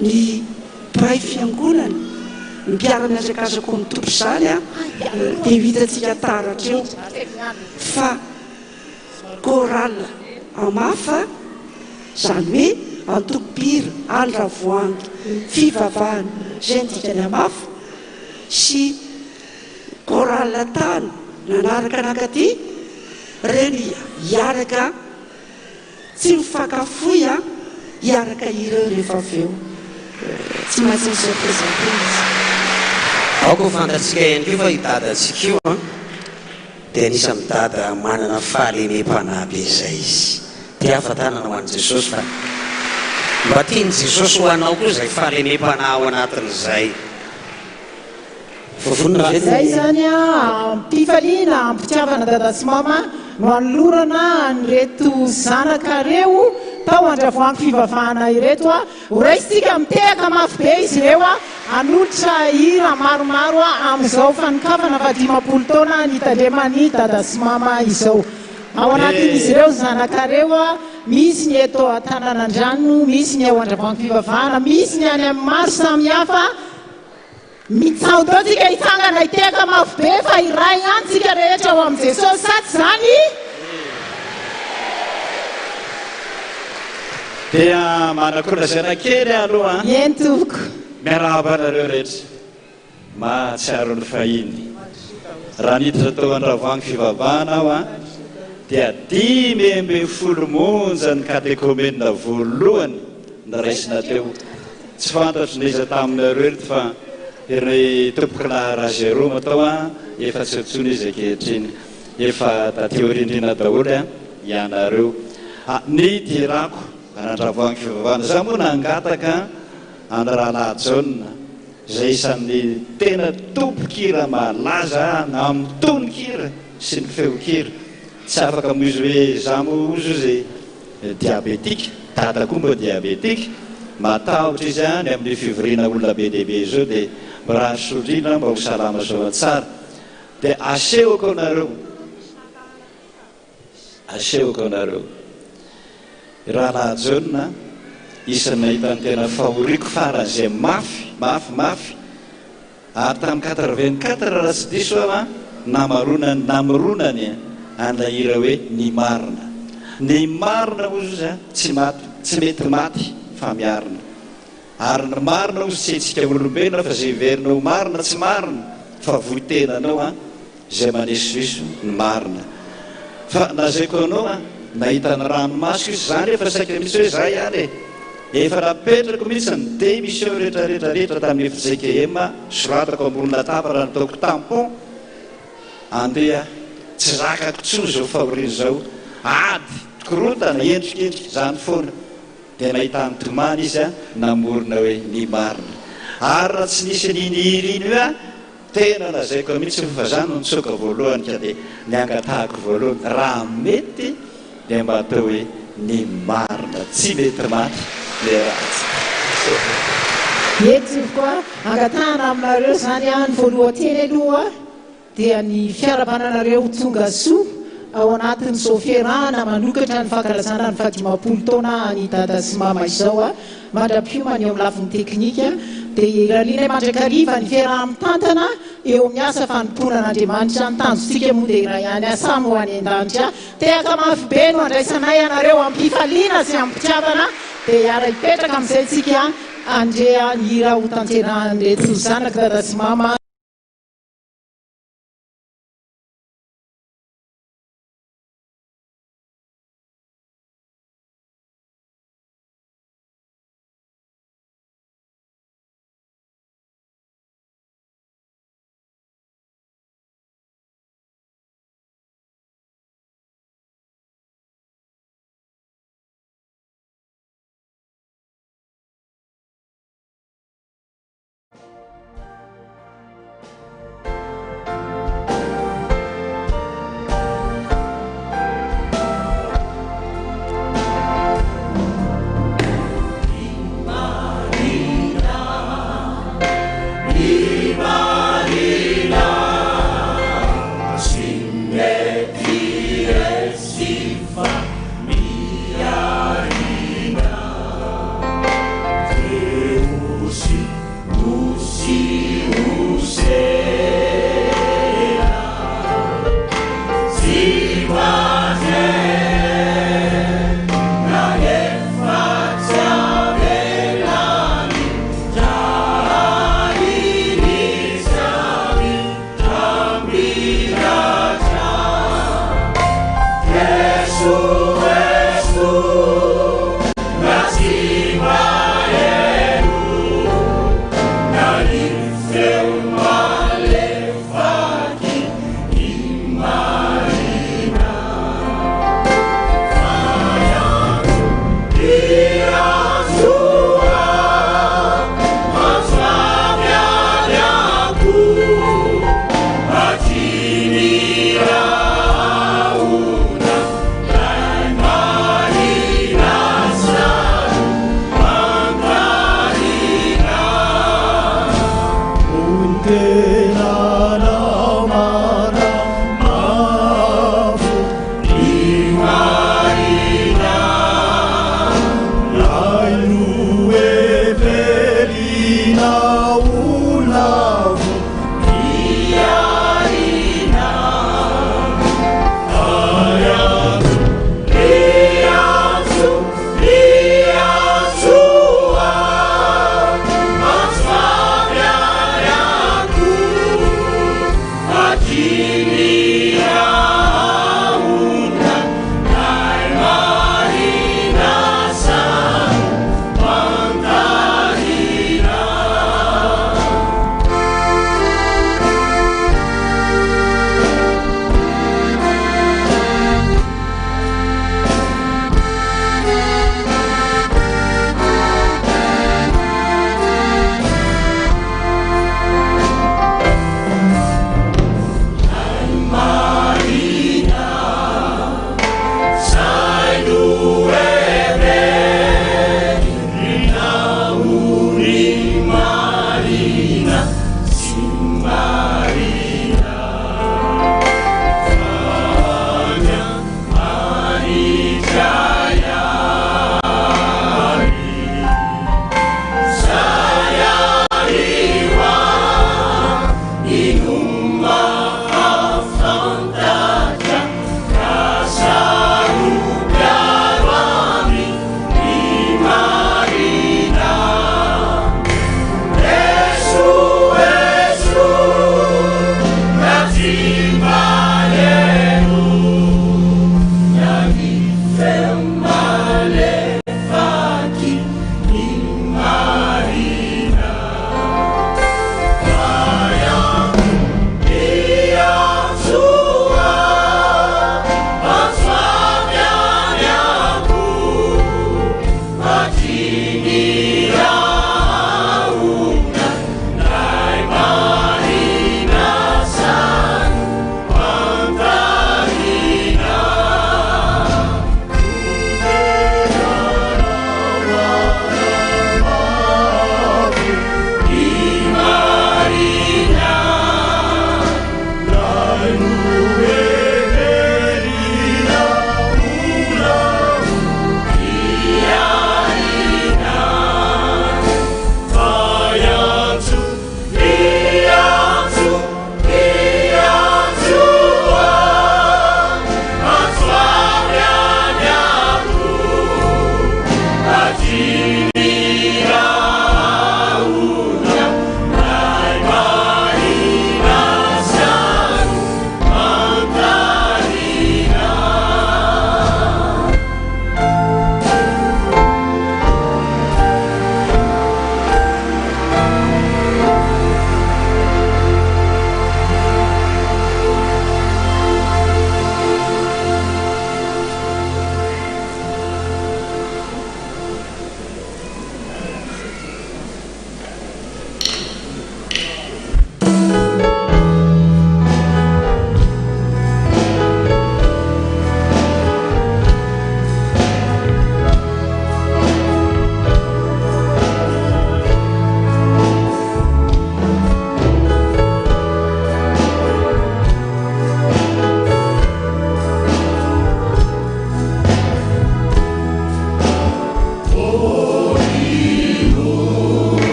ny mpiray fiangonana ny mpiara-miazakazako amin'ny tompo zany a dia hitantsika taratreo fa korala amafa zany hoe antokopira andravoangy fivavahana zay ny dikany amafa sy korala tany nanaraka anakaty reny hiaraka tsy mifakafoy a hiaraka ireo rehefa aveo tsy maintsy misy prezente izy aoko fantatsika ihany keo fa hidadantsika io a dia anisy amin'ny dada manana fahalemem-panahy be izay izy tia afatanana ho an'i Jesosy fa mba tiany Jesosy ho anao koa izay fahalemem-panahy ao anatin'izay zay zany a ampifaliana ampitiavana dada sy mama no anolorana nyreto zanakareo tao andravoangy fivavahana ireto a horaisitsika mitehaka mafy be izy ireo a anolotra hira maromaro a amin'izao fanikafana fa 50 taona nitandremany dada sy mama izao ao anatin'izy ireo zanakareo a misy ny eto Tanànandrano misy ny ao andravoangy fivavahana misy ny any amin'ny maro samihafa mitsaotaotsika hitsangana hitehaka mafy be fa iray antsika rehetra ao amin'i Jesosy saty zany dia manakorazana kely aloha entoko miarahaba anareo rehetra mahatsiaro ny fahiny raha niditra tao andravoangy fivavahana aho a dia 10 monja ny katekomena voalohany naraisina teo tsy fantatro niza taminareo eto fa ry tompoka lahara zero matao a efa tsy otsony izy akehitriny efa tateorindrina daholo a ianareo ny dirako anandravoangy fivavahana za moa nangataka any Rahalahajaona zay isan'ny tena tompokira malaza amin'ny tononkira sy ny feokira tsy afaka moizy hoe za mo ozy zay diabetika dada koa mba diabetika matahotra izany amin'ny fivoriana olona be dehibe zao dia raha sodrina mba ho salama zao tsara dia asehoko anareo raha nahajaona isany nahitany tena fahoriako faran'izay mafy ary tamin'ny 84 raha tsy diso a namoronany anahira hoe ny marina ozy tsy mety maty fa miarina ary ny marina ozy tsy hetsika olombelona fa zay verinao marina tsy marina fa votenanao zay manesoiso ny marina fa nazaiko anao nahitany ranomasiko izy zany efa saika mihitsy hoe zay any efa napetrako mihitsy ny démission rehetrarehetra tamin'ny FJKM soratako ambonina tapa raha nataoko tampon andeha tsy zakako tsoa zao fahoriny zao ady korotana endrikendriky zany foana dia nahitany tomany izy namorona hoe ny marina ary raha tsy nisy ninihiriny io tena nazaiko mihitsy fa zany no nitsoka voalohany ka dia niangatahako voalohany raha mety dia mba atao hoe ny marina tsy mety maty le ratsy etsy koa angatahana aminareo zany ny voalohateny aloha dia ny fiarabananareo tonga soa ao anatin'ny soferana manokatra ny fankalazana ny fahadimapolo taona ny dada sy mama izao mandrapiomany eo amin'ny lafin'ny teknika dia raliana mandrakariva ny fiaraha mitantana eo amin'ny asa fanomponan'Andriamanitra ny tanjotsika moa dia raha ihany asamo ho any an-danitra tehaka mafy be no andraisanay anareo ampifaliana sy ampitiavana dia hiara hipetraka amin'izay tsika andrea hira ho tanterahan'reto zanaka dada sy mama.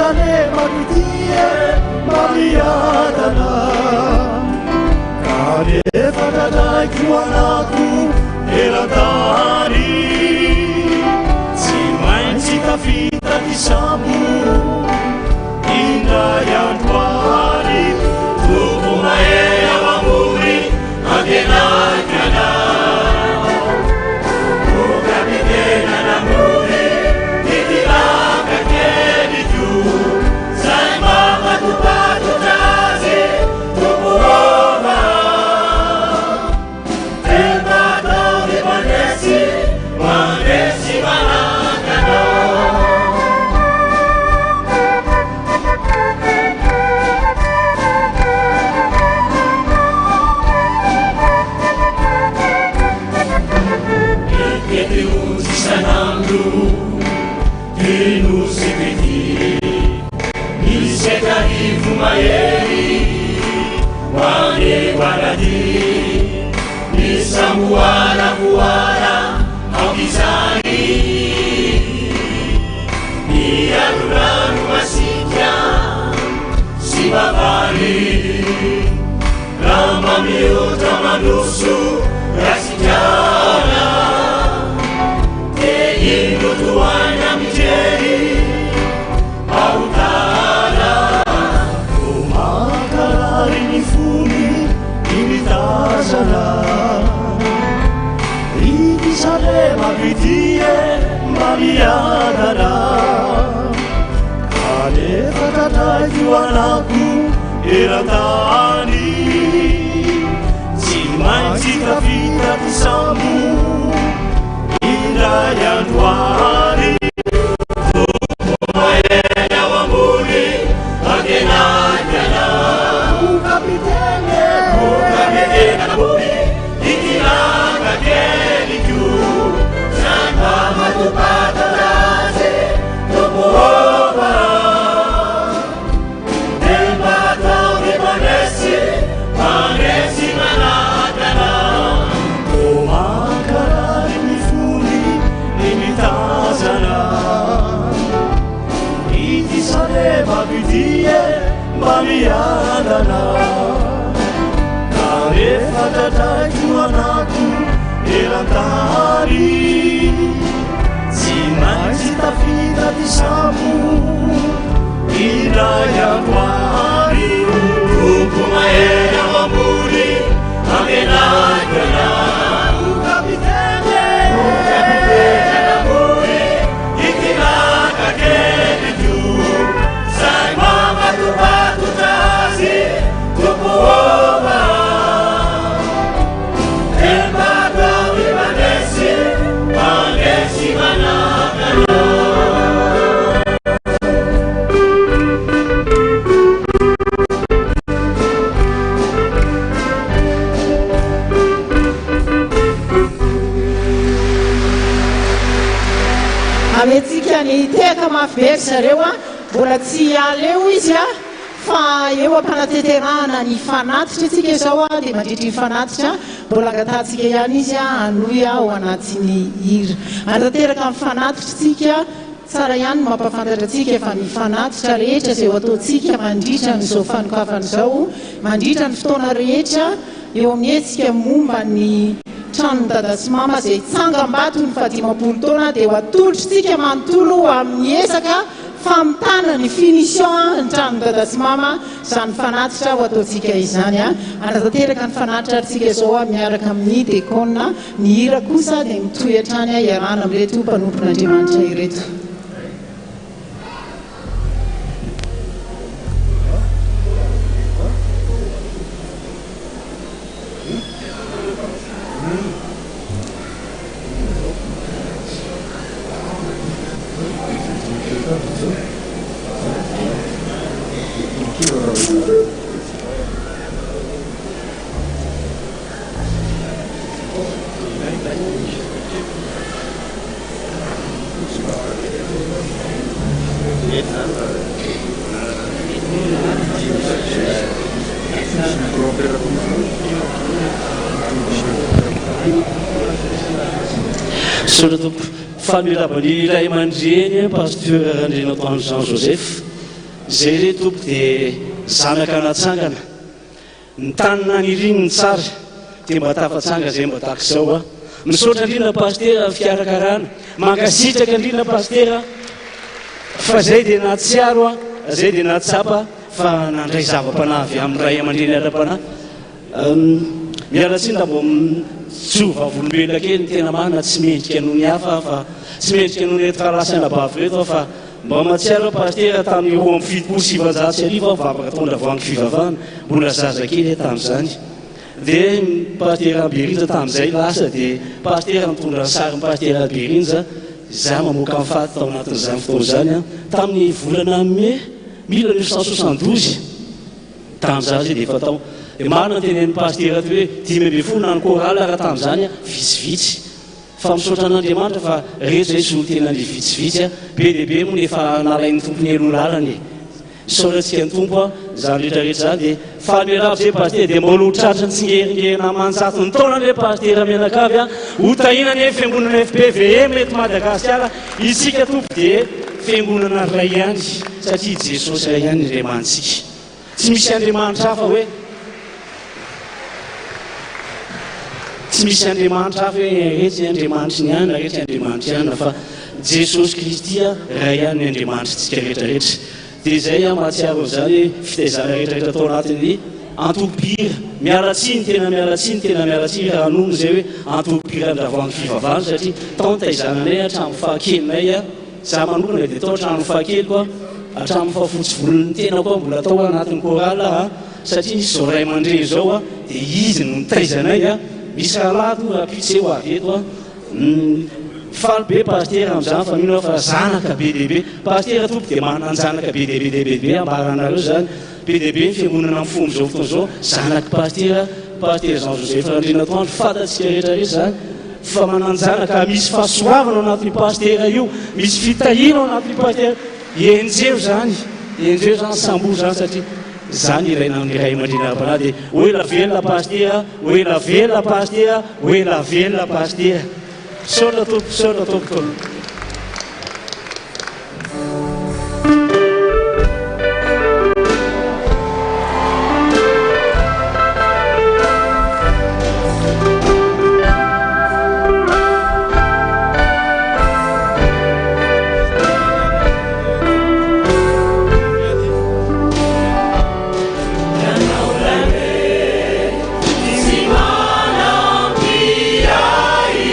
sane makitie mariadana karefa tataiko anako eratany tsy maintsy tafita ty sambo indray androany tombo mahay ao ambony antenakana okapitena namony titilaka keliko zay mamatopatotrazy tomboova tembataony mandresy manakana sanando Deus se pedir Nisce carivo maeri Mane guaradi Nissa muara Ao kisani Nia durano masikya Si babali Rama miuta manusu Rasikana Indo tuanya mijeri autara umakarari ni funi imitazana itisare mavitie mamiadana kanefa tataiko anako eratany tsy maintsy tafita ty sambo indray androany mahay ao ambony antenakana okapitena ambony itilaka keliko zay mamatopatotrazy tomboova tembataony mandresy manakana omakarary mifony limitazana itisane mavitie mamiadana karefa tataiko anako eratany tsy maintsy tafita ty sambo indray androany tombo mahay ao ambony amenakana okapitena namony itilaka keliko zay mamatopatotrazy tomboova tembataony mandresy manakana ametsika ny teka mafibery zareo a mbola tsy aleo izy a fa eo ampanateterahana ny fanatitra tsika izao a dia mandritry ny fanatitra mbola angatatsika ihany izy a anoy a ao anatin'ny hira anatanteraka amin'ny fanatitra tsika tsara ihany mampafantatra atsika efa ny fanatitra rehetra izay ho ataontsika mandritra n'izao fanokafana izao mandritra ny fotoana rehetra eo amin'ny etsika momba ny trano dada sy mama izay tsangam-bato ny fahadimapolo taona dia ho atolotritsika manontolo amin'ny esaka famitana ny finition ny trano dada sy mama izany fanatitra ho ataontsika izany a anatanteraka ny fanatitra arytsika izao a miaraka amin'ny dekona ny hira kosa dia mitoy hatrany a iarana amin'ireto mpanompon'andriamanitra ireto. Sotra tompo fanomezavany iray mandreny pasteur Andrinatoandro Jean Joseph zay re tompo dia zanaka natsangana ny tanina niriny tsara dia mba tafatsanga zay mba tahaka izao a misaotra indrindra pastera fikarakarana mankasitraka indrindra pastera fa zay dia natsiaro a zay dia natsapa fa nandray zava-panavy amin'ny ray aman-dreny ara-panahy miala tsiny da mbo tsova volombelona kely ny tena marina tsy mendrika noho ny hafa fa tsy mendrika noho ny reto kalasana bavy reto fa mba matsiaro pastera tamin'ny roa amin'ny fitopolo sivanjato sy arivo aho vavaka tondra voangy fivavahana mbola zaza kely tamin'izany dia pastera Berinja tamin'izay lasa dia pastera mitondra ny sary pastera Berinja za mamoaka amin'ny faty tao anatin'izany fotoana izany a tamin'ny volana mai 1972 tamin'izany dia efa tao dia marina tenen'ny pastera ty hoe 5 na ny korala raha tamin'izany a vitsivitsy fa misaotra an'Andriamanitra fa rehetra zay solo tena ny vitsivitsy a be dia be moa nefa nalain'ny tompony elo lalany saorantsika ny tompo a zany rehetrarehetra zany dia fahameravo zay pastera dia mbola hotratra ny tsingeringerina manjato ny taona le pastera menakavy a hotahinany hoe fiangonana FPVM eto Madagasikara isika tompo dia fiangonana ray ihany satria Jesosy ray ihany Andriamanitsika tsy misy Andriamanitra hafa hoe tsy misy Andriamanitra hafa hoe rehetra Andriamanitra ny ihany rehetra Andriamanitra ihany fa Jesosy Kristy a ray ihany ny Andriamanitsika rehetrarehetra dia zay a mahatsiaro zany fitaizana rehetrarehetra atao anatin'ny antoko-pira mialatsiny tena mialatsiny raha nono zay hoe antoko-pira andravoangy fivavahana satria tao ny taizananay hatramin'ny fahakelinay a za manokana dia tao hatramin'ny fahakeliko a hatramin'ny fahafotsy volon'ny tena koa mbola tao anatin'ny korala a satria nisy zao ray aman-dreny zao a dia izy no nitaizanay a misy rahalato raha pitseo avy eto a faly be pastera amin'izany fa mino fa zanaka be dehibe pastera tompo dia manana ny zanaka be dehibe ambaranareo zany be dehibe ny fiangonana amin'ny fomba zao fotoana zao zanaky pastera Jean Joseph Randrina Toandro fantatsika rehetrarehetra zany fa mananjanaka misy fahasoavana ao anatin'ny pastera io misy fitahina ao anatin'ny pastera enjeo zany sambo zany satria zany ilaina amin'ny ray aman-dreny ara-panahy dia hoe la velona pastera hoe la velona pastera hoe la velona pastera saotra tompo Simana Piai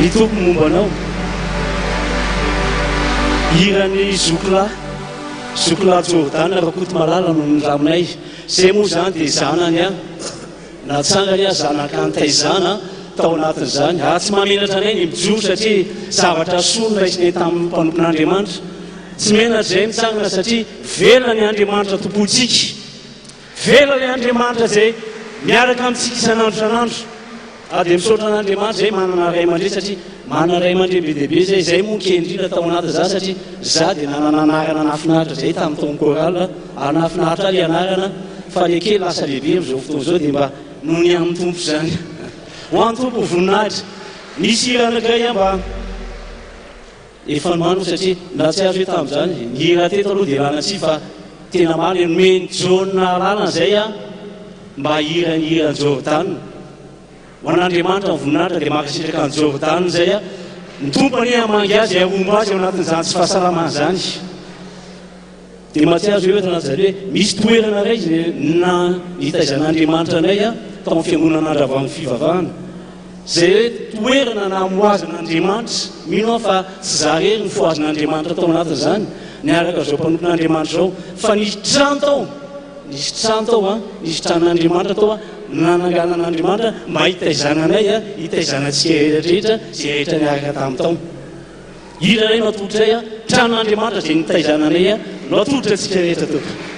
ny tompo mombanao irany zokola Jordana rakoto malala no raminay zay moa zany dia zanany a natsangany a zanak'antaizana tao anatin'izany tsy mamenatra anay ny mijoro satria zavatra sono raisinay tamin'ny mpanompon'Andriamanitra tsy menatra zay mitsangana satria velona ny Andriamanitra tompontsika velona ny Andriamanitra zay miaraka amintsika isan'andro isan'andro dia misaotra an'Andriamanitra zay manana ray aman-dreny satria manana ray aman-dreny be dia be zay monkendrina tao anaty za satria za dia nanana anarana nafinaritra zay tamin'ny taon'ny korala nafinaritra ary anarana fa le kely lasa lehibe amin'izao fotoana izao dia mba noho ny amin'ny tompo zany ho an'ny tompo voninahitra nisy hira anankiray mba efa nomano satria na tsy azo hoe tamin'izany ny hira teto aloha dia lana tsy fa tena maly nomeny jauna lana zay a mba hirany hirany Jordana ho an'Andriamanitra ny voninahitra dia makasitraka ny Jordana zay a ny tompony hamangy azy ahomba azy ao anatin'izany tsy fahasalamana zany dia matsiazo hoe tanaty zany hoe misy toerana ray na hitaizan'Andriamanitra anay a tao amin'ny fiangonana andravan'ny fivavahana zay hoe toerana namoazan'Andriamanitra mino fa tsy za rery ny foazan'Andriamanitra tao anatin'izany niaraka zao mpanompon'Andriamanitra zao fa nisy trano tao nisy tranon'Andriamanitra tao a nananganan'Andriamanitra mba hitaizananay a hitaizanantsika rehetrarehetra zay rehetra niaraka tamin'ny tao hira ray no atolotra zay a tranon'Andriamanitra zay nitaizananay a no atolotra antsika rehetra tao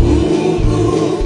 Mungu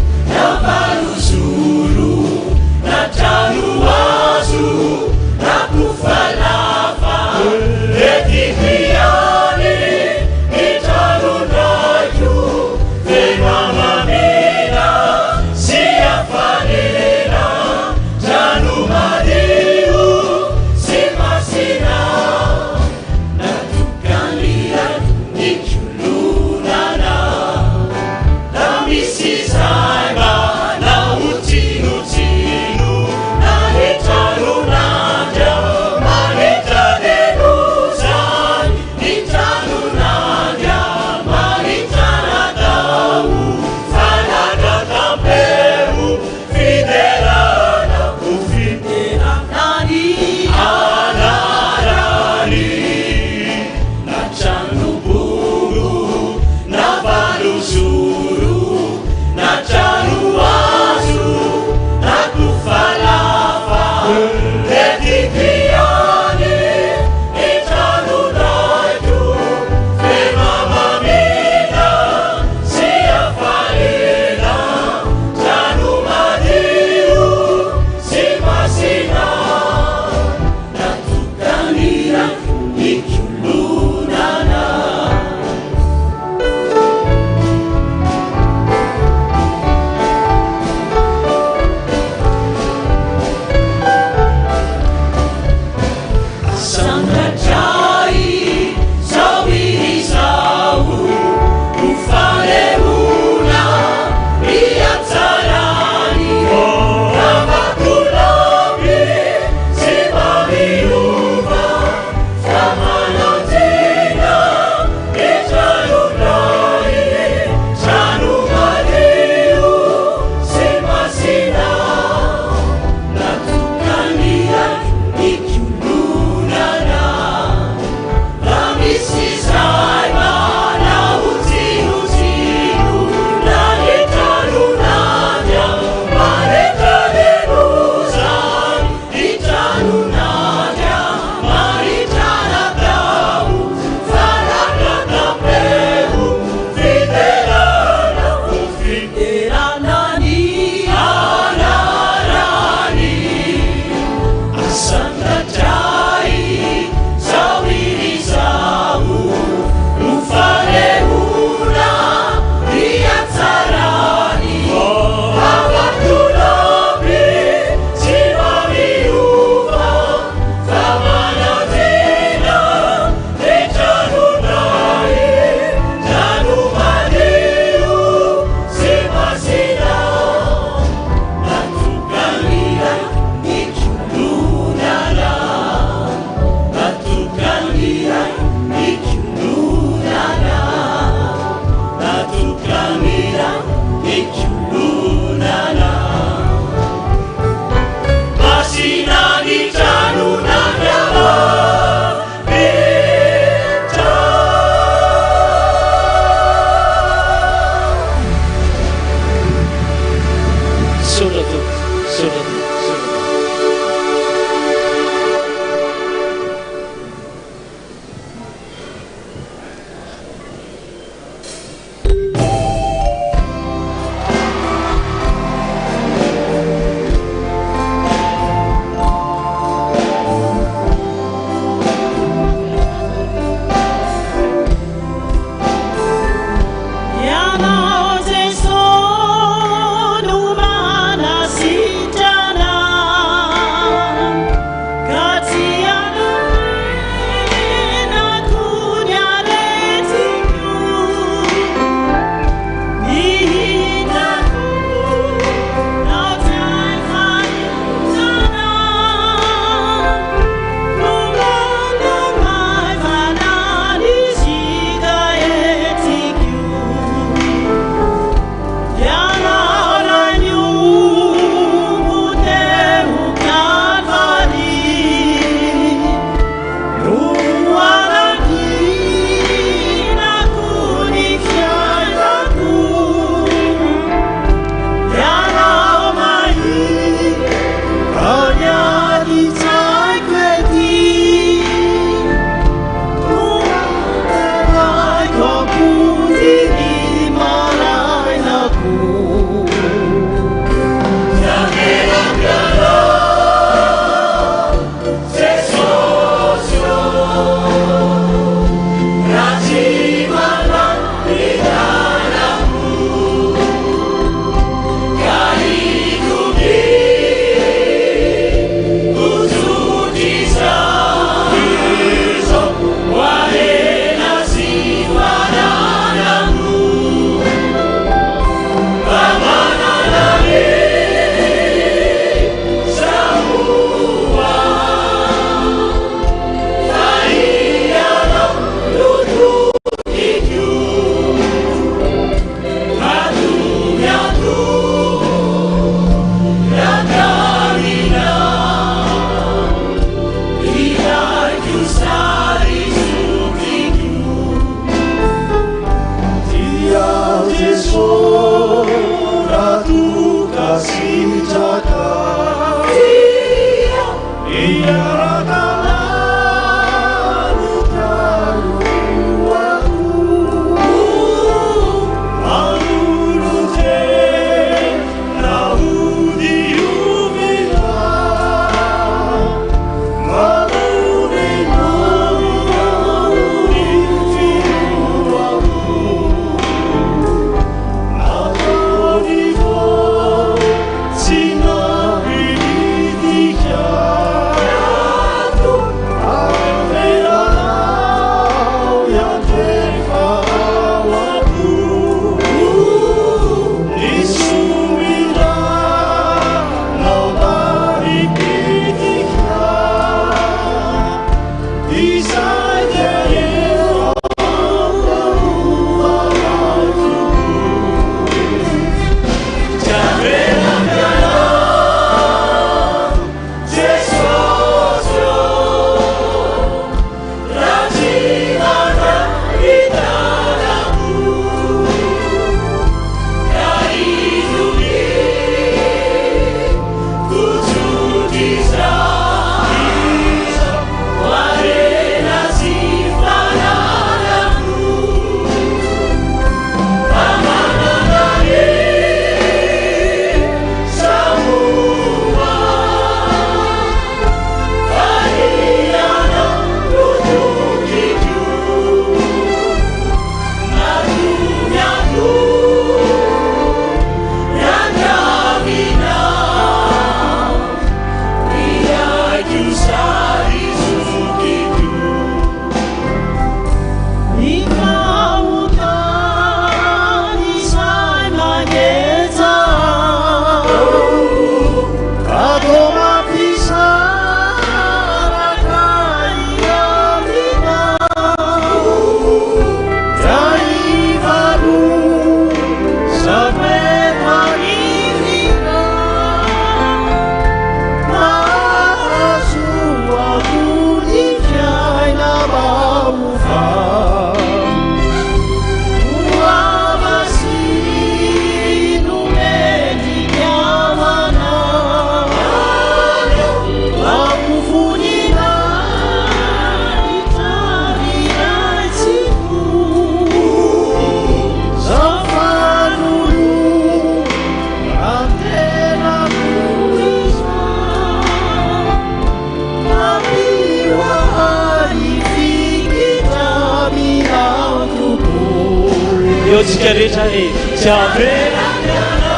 tsika rehetra e javeranana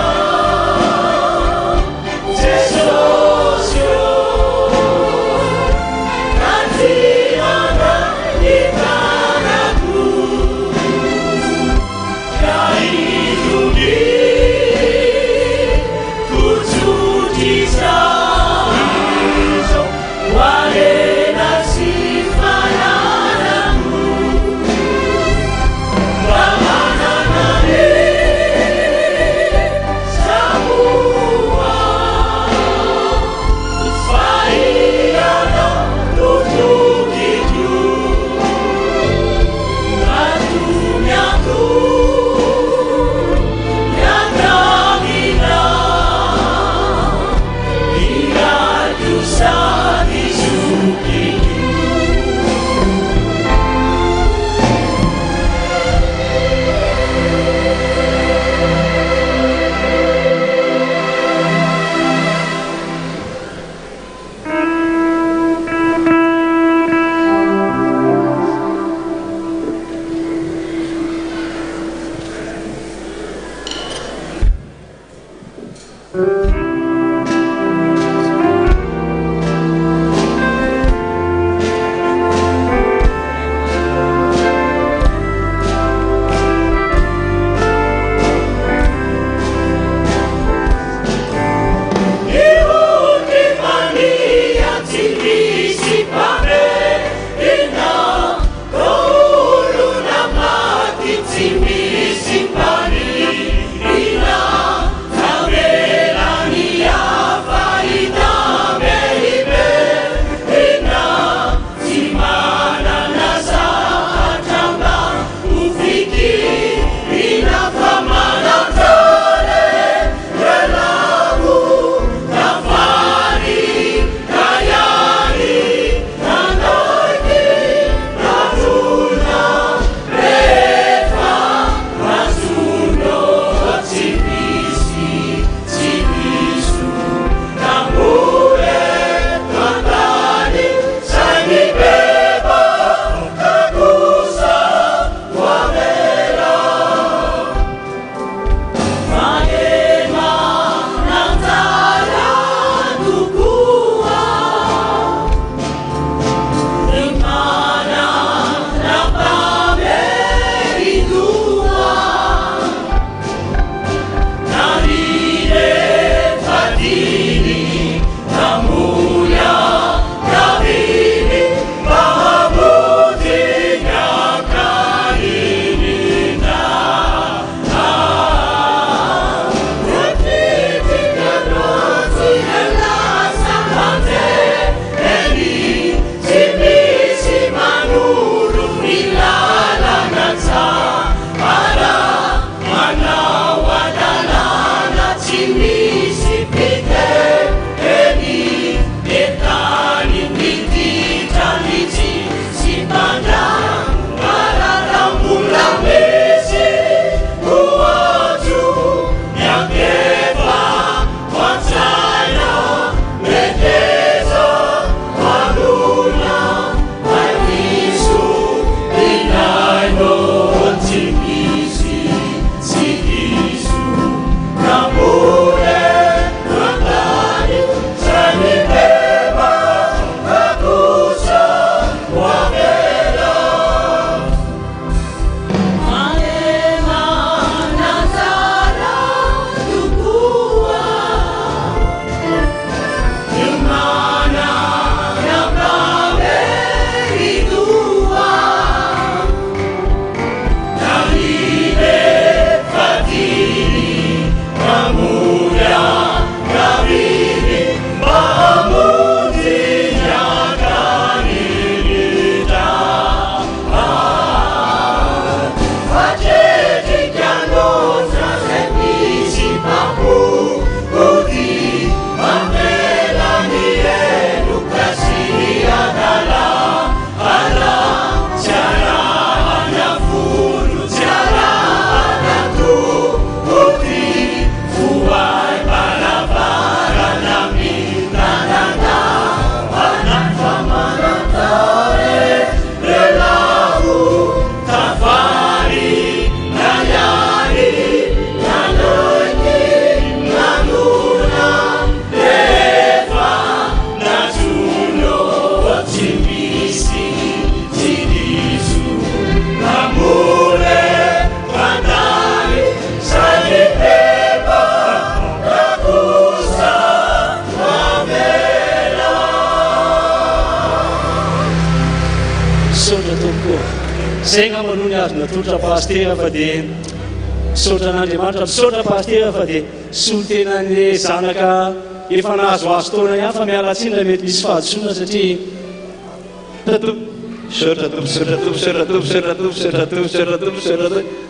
jesosy katimana itanako kaidumi kutsutisa izo walena si fananamu zay ngamano ny azo natolotra pastera fa dia misaotra an'andriamanitra misaotra pastera fa dia soltenan'le zanaka efa nahazo azo taona ihany fa mialatsiny raha mety misy fahadosoana satria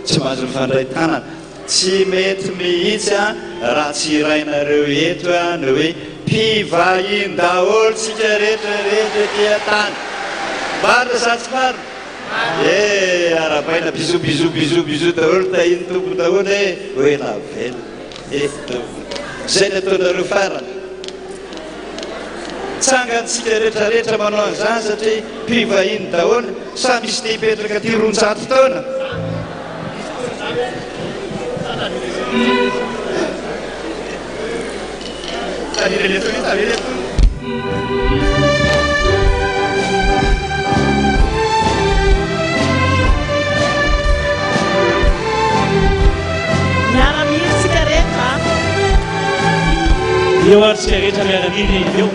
tsy mahazo mifandray tanana tsy mety mihitsy a raha tsy irainareo eto a no hoe mpivahiny daholo tsika rehetrarehetra tiatany marina sa tsy marina arabaina bizo daholo tahiny tompo daholo hoe navela zay ny ataonareo farany tsangantsika rehetrarehetra manao an'izany satria mpivahiny daholo sa misy te hipetraka ty ron-jato taona miara-mihitsika rehetra eo ary tsika rehetra miara-miny eo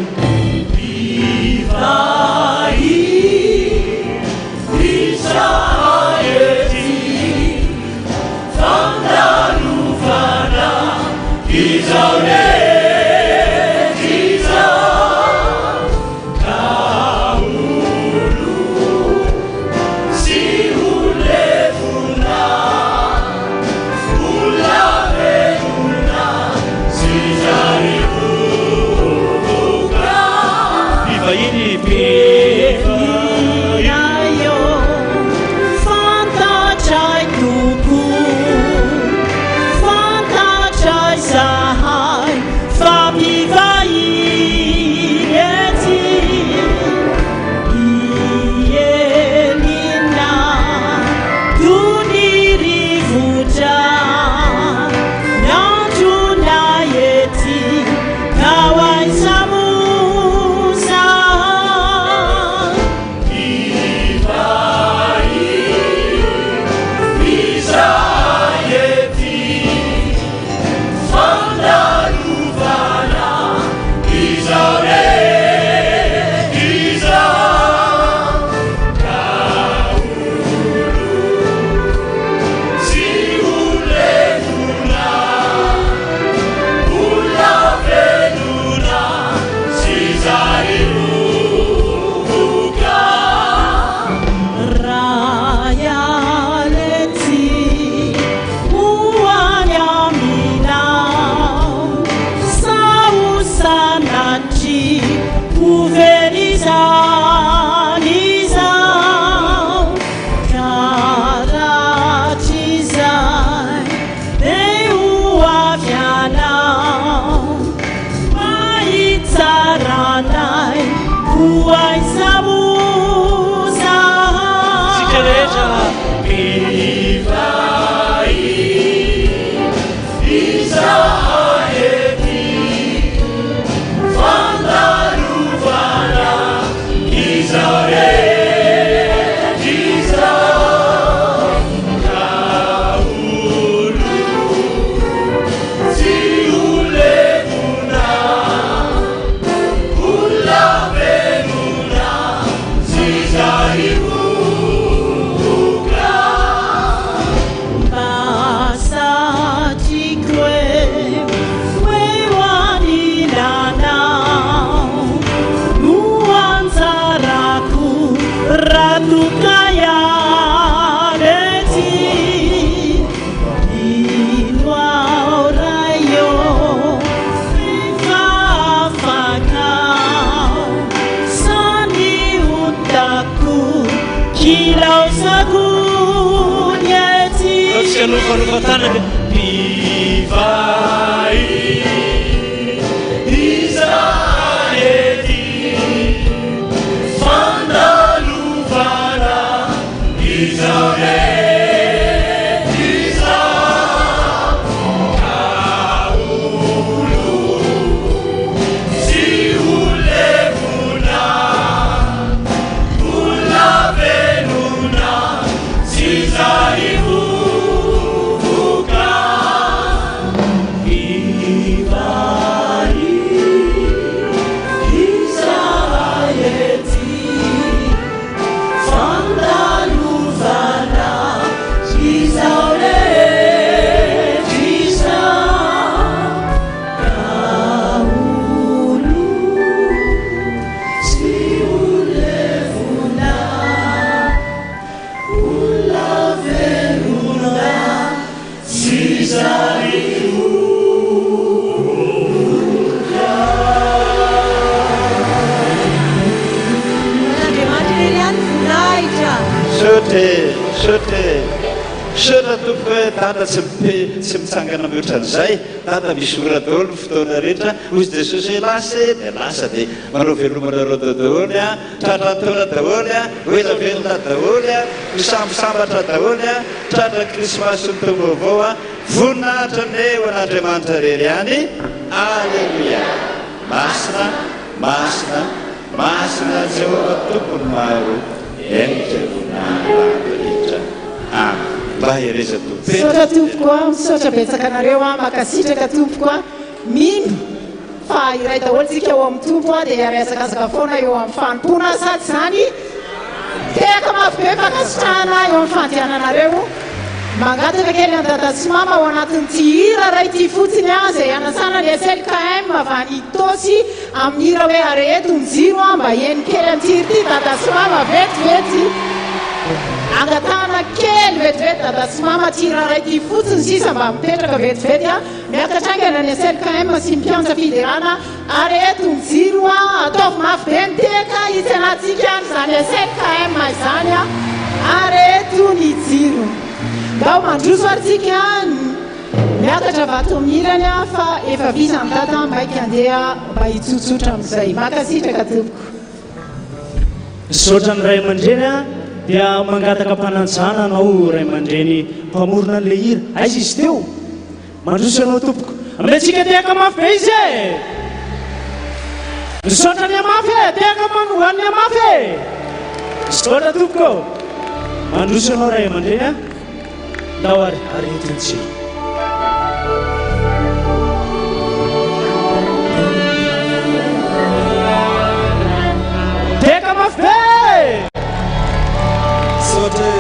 Fanda luva sotra tompoko hoe tata tsy mitsangana mihoatra an'izay tata misy ora daholo ny fotoana rehetra ozy jesosy hoe lasa dia lasa dia manao velomanareo daholy a tratrantaona daholy a hoela velona daholy a misambosambatra daholy a tratra krismasy ny tao vaovao a voninahitra neo an'andriamanitra rery any alleluia masina masina masina jehova tompony maro enitra voninahitra rehetra amen. Misaotra tompoko a misaotra betsaka anareo a makasitraka tompoko a mino fa iray daholo tsika eo amin'ny tompo a dia ariazakazaka foana eo amin'ny fanompona sady zany teka mafibe fakasitrahana eo amin'ny fandiananareo mangataka kely andada sy mama ao anatin'ny ty hira ray ty fotsiny a zay anasana ny SLKM avany tosy amin'ny hira hoe areto ny jiro a mba eny kely antiry ty dada sy mama vetivety angatana kely vetivety dada sy mama tira ray ty fotsiny sisa mba mipetraka vetivety a miakatrangana ny SLKM sy mpiansa fiderana areto ny jiro a ataovy mafy be ny teka isy anatsika zany SLKM izany a areto ny jiro mba mandroso aritsika miakatra vato mirany a fa efa visany data mbaika andeha mba hitsotsotra amin'izay makasitraka tompoko sotra ny ray aman-dreny a dia mangataka mpananjana anao ray aman-dreny mpamorona an'le hira aiza izy teo mandroso anao tompoko ametsika tehaka mafy be izy e misaotra ny amafy e tehaka manohan'ny amafy e misaotra tompoko mandroso anao ray aman-dreny a ndao aretintsy tehaka mafy be sotra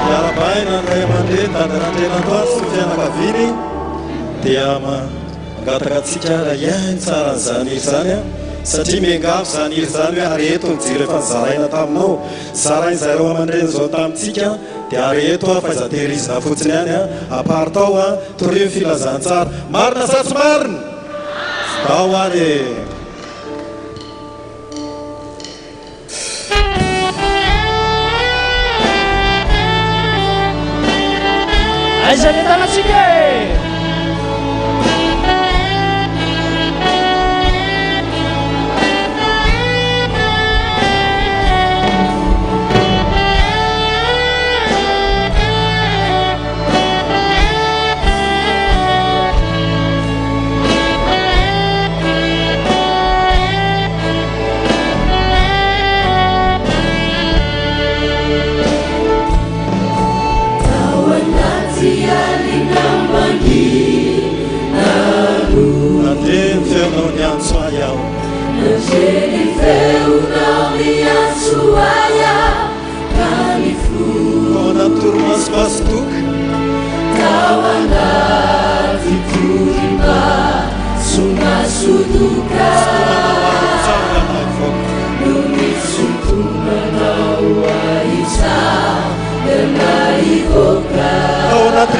miarabaina ray aman-dreny dadanandrenantoary sy fianakaviny dia mangataka atsika iainy tsara n'izany iry zany a satria miangavo zany iry zany hoe areto ny jiro efa nizaraina taminao zarainy zareo aman-dreny zao tamintsika dia areto a faizatehirizina fotsiny any a apartao a toreo filazantsara marina sa tsy marina tao ary aiza ny tanatsika e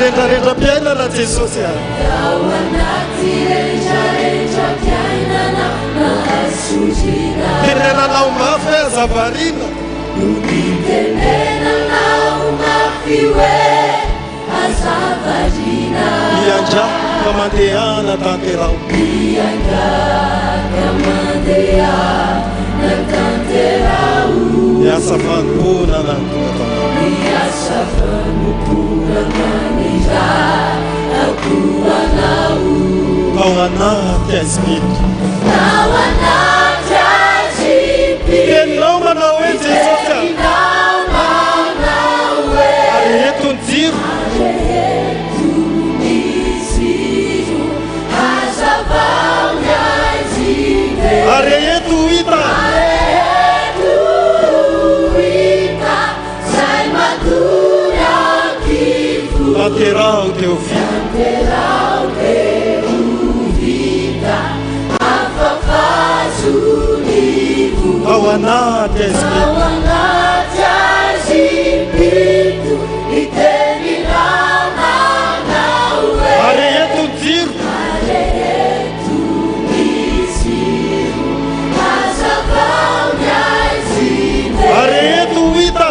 rehetrarehetra-piainana jesosy a tenenanao mafy azavarina ianja ka mandehana tanterao miasa fanomponana ao anaty azipito teninao manao hoe jesosy areto ny jiro areto hita tanterao teo ao anaty azipito areto ny jiro areto hita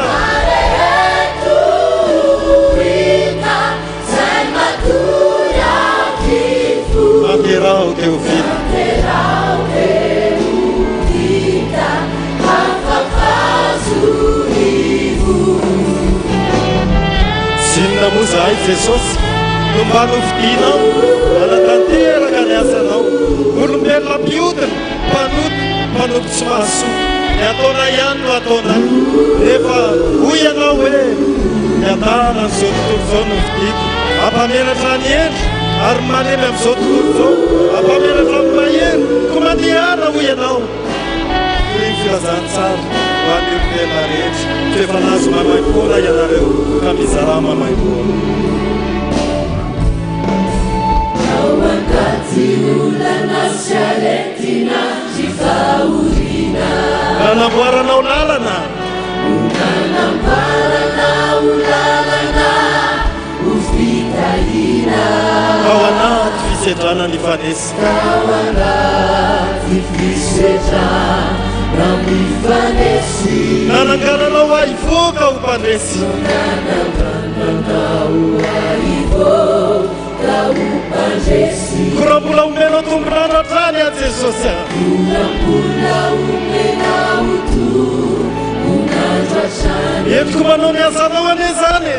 inona moa zahay jesosy nomba novidinao anatanteraka ny asanao olombelona mpiodina mpanoto tsy mahasoa ny ataona ihany no ataonay rehefa hoy ianao hoe miatana am'izao tontolo zao novidiko ampamelatra ny endry ary malemy am'izao tontolo zao ampamelatra ny mahery ko mandehana hoy ianao hoy ny filazany tsara ho an'ny olombelona rehetra fefa nazo mamaim-poana ianareo ka mizara mamaim-poana nanamboaranao lalana ao anaty fisedrana ny fanesy nanangananao aivoaka ho mpanesy koraha mbola omenao tombotrano hatrany a jesosy entiko manao ny asanao ane zany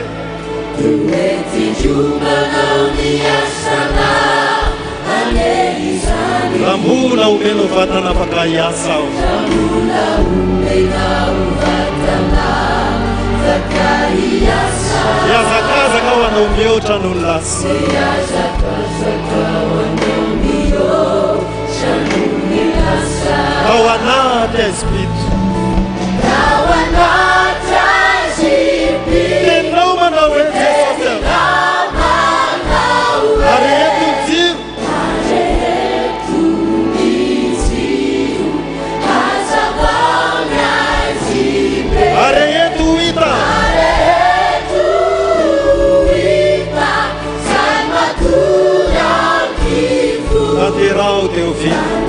raha mbola omenao vatana afaka hiasa ao iazakazaka ao anao mihoatra no ny lasa ao anaty espírito tenao manao hoe jesosy ary eto jiro ary eto hita aterao teu vivo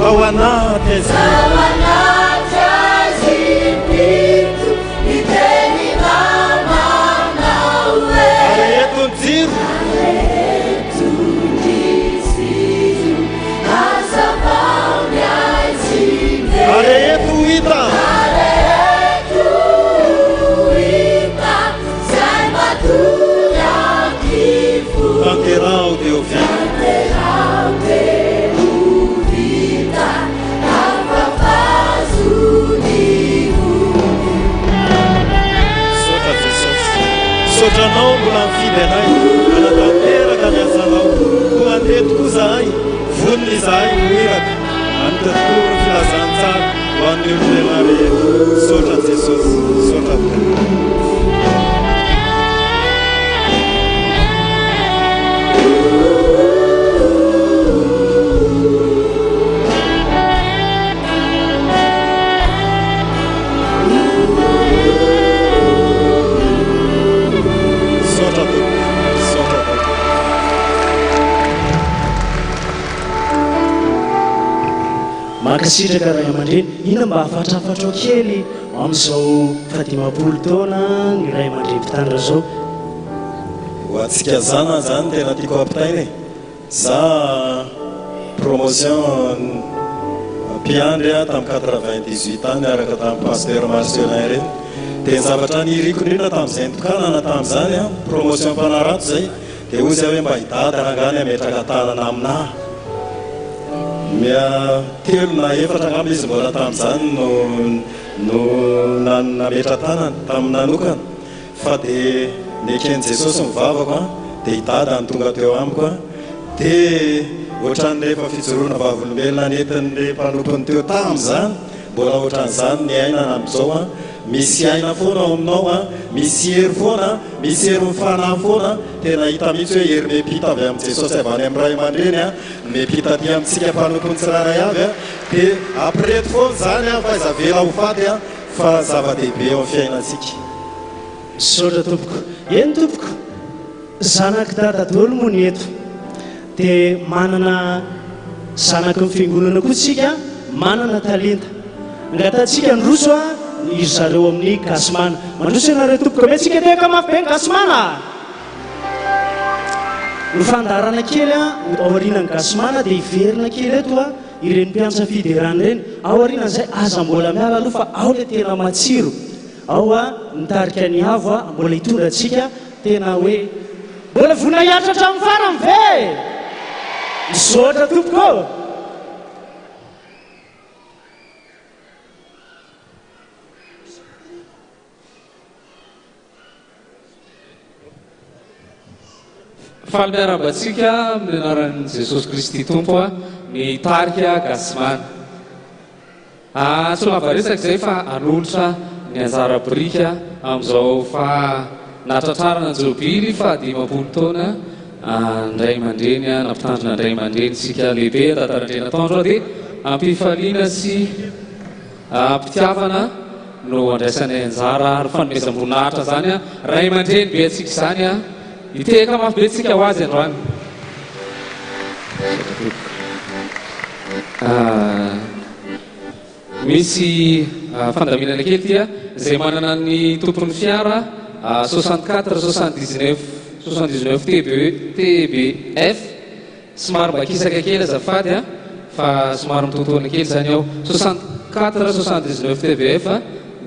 ao anaty espírito areto jiro areto hita Anterau teu filho sotranao mbola mifidy anay anatanteraka ny asanao ko andetiko zahay vonony zahay hoiraka anotatoro filazantsara ho an'ny olombelona rehetra sotra jesosy sotra makasitraka ray aman-dreny ina mba afatrafatra kely amin'izao fadimapolo taona ny ray aman-dreny mpitandra zao ho atsika zana zany tena tiako ampitainy za promotion mpiandry tamin'ny 98 any araka tamin'ny pasteur marcelin reny dia zavatra niriko indrindra tamin'izay nitokanana tamin'izany promotion mpanarato zay dia ozy hoe mba hidady rangany ametraka tanana aminahy mia telo na efatra angamba izy mbola tamin'izany no nametra tanana tamin'ny nanokana fa dia nekeny jesosy mivavako dia hidady any tonga teo amiko dia ohatran'ny rehefa fijoroana vavolombelona netin'le mpanompony teo tamin'izany mbola ohatran'izany ny aina amin'izao misy aina foana ao aminao misy hery foana misy hery mifanahy foana tena hita mihitsy hoe hery mepita avy amin'ny jesosy avy any amin'ny ray aman-dreny mepita aty amintsika mpanompony tsiraray avy dia aprety foana zany fahaizavela ho faty fa zava-dehibe ao amin'ny fiainantsika sotra tompoko eny tompoko zanaky dadadolo moa ny eto dia manana zanaky ny fiangonana koa tsika manana talenta angatatsika ndroso izy zareo amin'ny gasimana mandroso ianareo tompoka me tsika teka mafy be ny gasimana no fandarana kely aoriana ny gasimana dia iverina kely eto ireny mpianatra fiderana ireny ao arinan'izay aza mbola miala aloha fa ao le tena matsiro ao a nitarika ny avo a mbola hitondra antsika tena hoe mbola vonina hiaritra hatramin'ny farany ve misotra tompoko faly miarabatsika amin'ny anaran'i Jesosy Kristy tompo a ny tarika gasimana tsy mahavaresaka izay fa hanolotra ny anjara brika amin'izao fa natratrarana Jobily fa 50 taona ndray mandreny nampitandrina ndray mandreny sika lehibe tantarandrena tandro dia ampifaliana sy mpitiavana no andraisanay anjara ary fanomezam-boninahitra zany a ray mandreny be atsika izany a iteka mafy be tsika ho azy androany misy fandaminana kely tia izay manana ny tompon'ny fiara 64 79 TBF somary mbakisaka kely azafady a fa somary mitotoana kely zany ao 64 79 TBF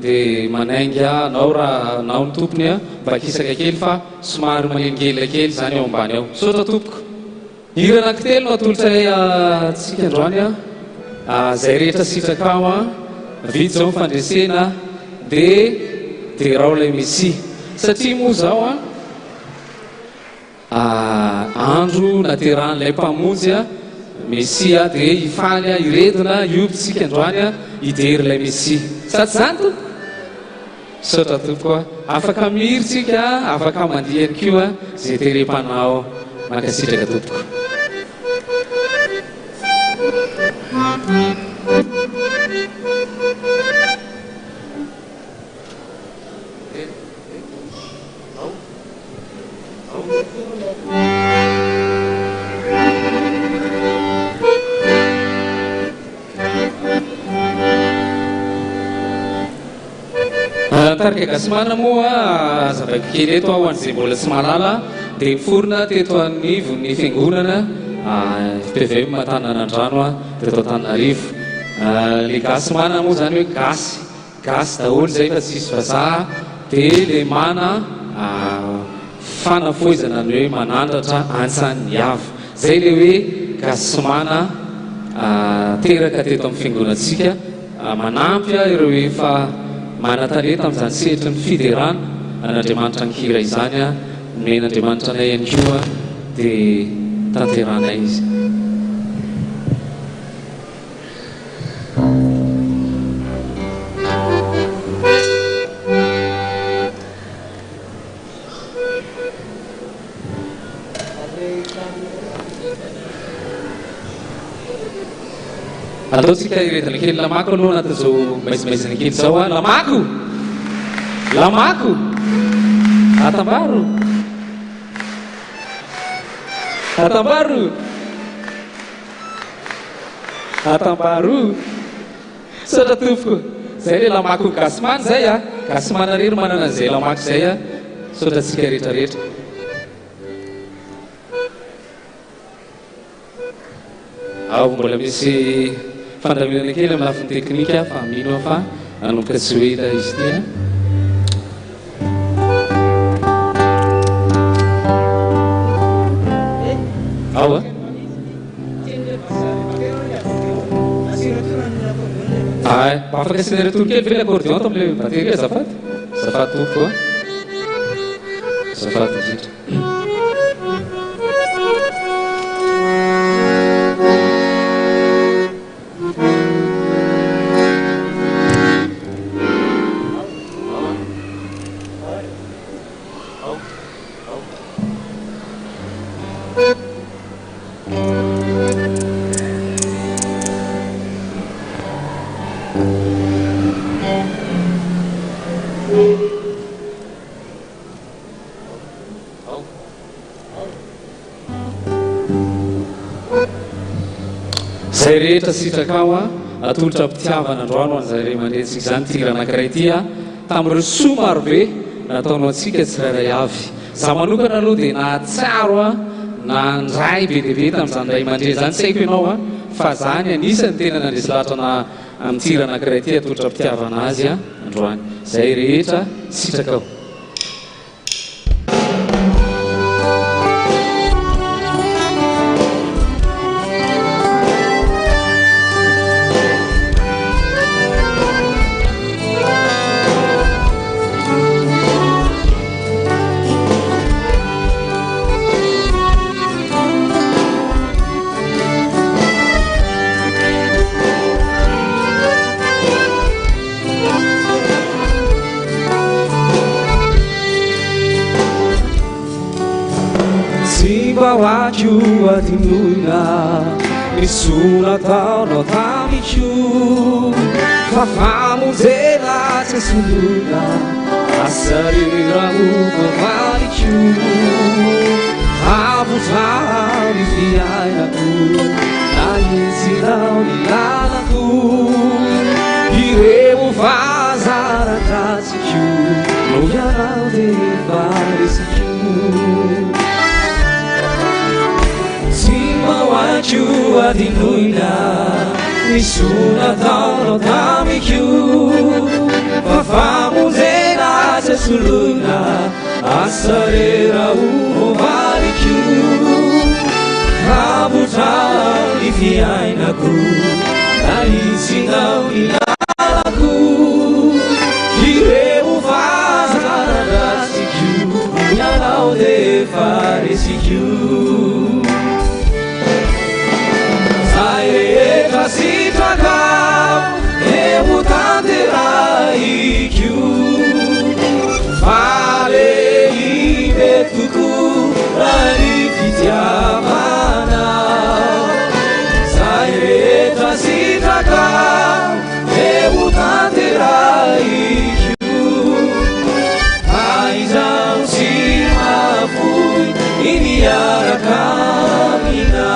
dia manainga nao raha nao ny tompony a mbakisaka kely fa somary manengela kely zany ao ambany ao sotra tompoko hira anankitelo no atolotra tsika androany a zay rehetra sitraka ao a vity zao mifandresena dia rao lay mesi satria moa zao andro nateran'ilay mpamonjy a mesia dia hifaly a iretina iobitsika androany a hidery ilay mesi sady zany tompo sotra tompoko afaka miritsika afaka mandihany kio a zay terem-panao mankasitraka tompoko tarika gasimana moa zavaky kely eto ao an'izay mbola tsy malala dia miforona teto anivon'ny fiangonana FPVM Matananandrano teto Antananarivo le gasimana moa zany hoe gasy daholo zay fa tsisy vazaha dia le mana fanafoizana ny hoe manandratra antsan'ny avo zay le hoe gasimana teraka teto amin'ny fiangonantsika manampy ireo efa mana-talenta amin'izany sehatra ny fiderana an'Andriamanitra ny hira izany a men'Andriamanitra anay ihany koa dia tanteranay izy ataotsika iretana kely lamako aloha anatin'izao maizimaizina kely zao a lamako atambaro sotra tompoko zay le lamako gasimana zay a gasimana rery manana an'izay lamako zay a sotra tsika rehetrarehetra ao mbola misy fandaminana kely amin'ny lafiny teknika fa mino fa nanomboka tsy hoe ela izy tia ao afaka asina retory kely ve le accordion to am'le batery azafady tompoko azafady indrindra zay rehetra sitraka ao atolotra mpitiavana androano an'izay mandrayntsika izany tira anankiray ity tamin'ireo soa marobe nataonao antsika tsirairay avy za manokana aloha dia nahatsiaro na ndray be dia be tamin'izany ray mandray zany tsy haiko ianao fa zany anisany tena nandresy latrana mitsira anankiray ty atotra mpitiavana azy a androany zay rehetra sitraka ao Bawachu atimuna Nisuna tauno tamichu Fafamu zela sesuluna Asarira uko valichu Abu tari fiaina ku Nainsinau nilana ku Iremu fazara tasichu Noyanau de varesichu Bawachu atimuna Nisuna tauno tamichu Fafamu zela sesuluna Asarera uho varichu Kabutali fiainaku Naisinau nilalaku Ireu fazarasichu Nyalau de faresichu Saireta sitakau Eu tanteraiku Falei betuku Rani fitiamana Saireta sitakau Eu tanteraiku Aizau si mafui Iniara caminau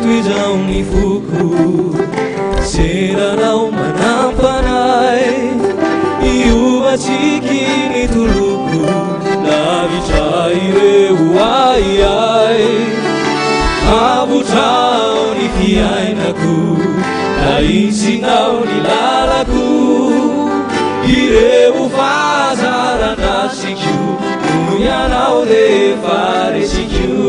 Tuizão ni fuku Serarau manampanai Iuba chikini tuluku Navitrai reu ai ai Abutau ni fiainaku Naisinau ni lalaku Ireu fazaranasikyu Nunyanau de faresikyu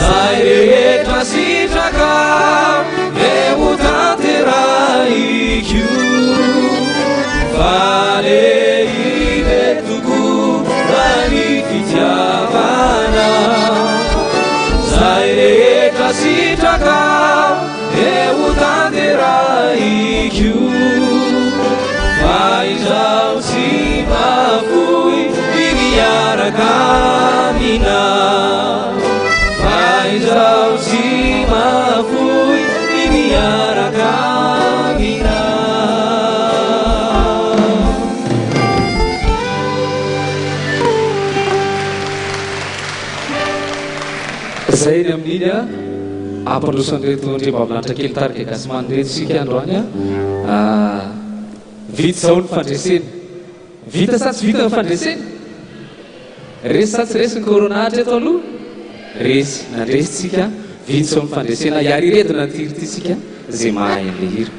Saireta sitakau Eu tanteraiku Falei betuku Rani fitiavana Saireta sitakau Eu tanteraiku Faizau cima fui Iniara caminhar Faizau cima fui Iniara caminhar Zay ny amin'iny a ampandrosan'ireto andriambavilanitra kely tarika gasimany reto sika androany a vita zao ny fandreseny vita sa tsy vita ny fandreseny resy sa tsy resy ny koronahatra eto aloha resy nandresitsika vita zao ny fandresena iary redina ny tiry sika zay mahay an'le hira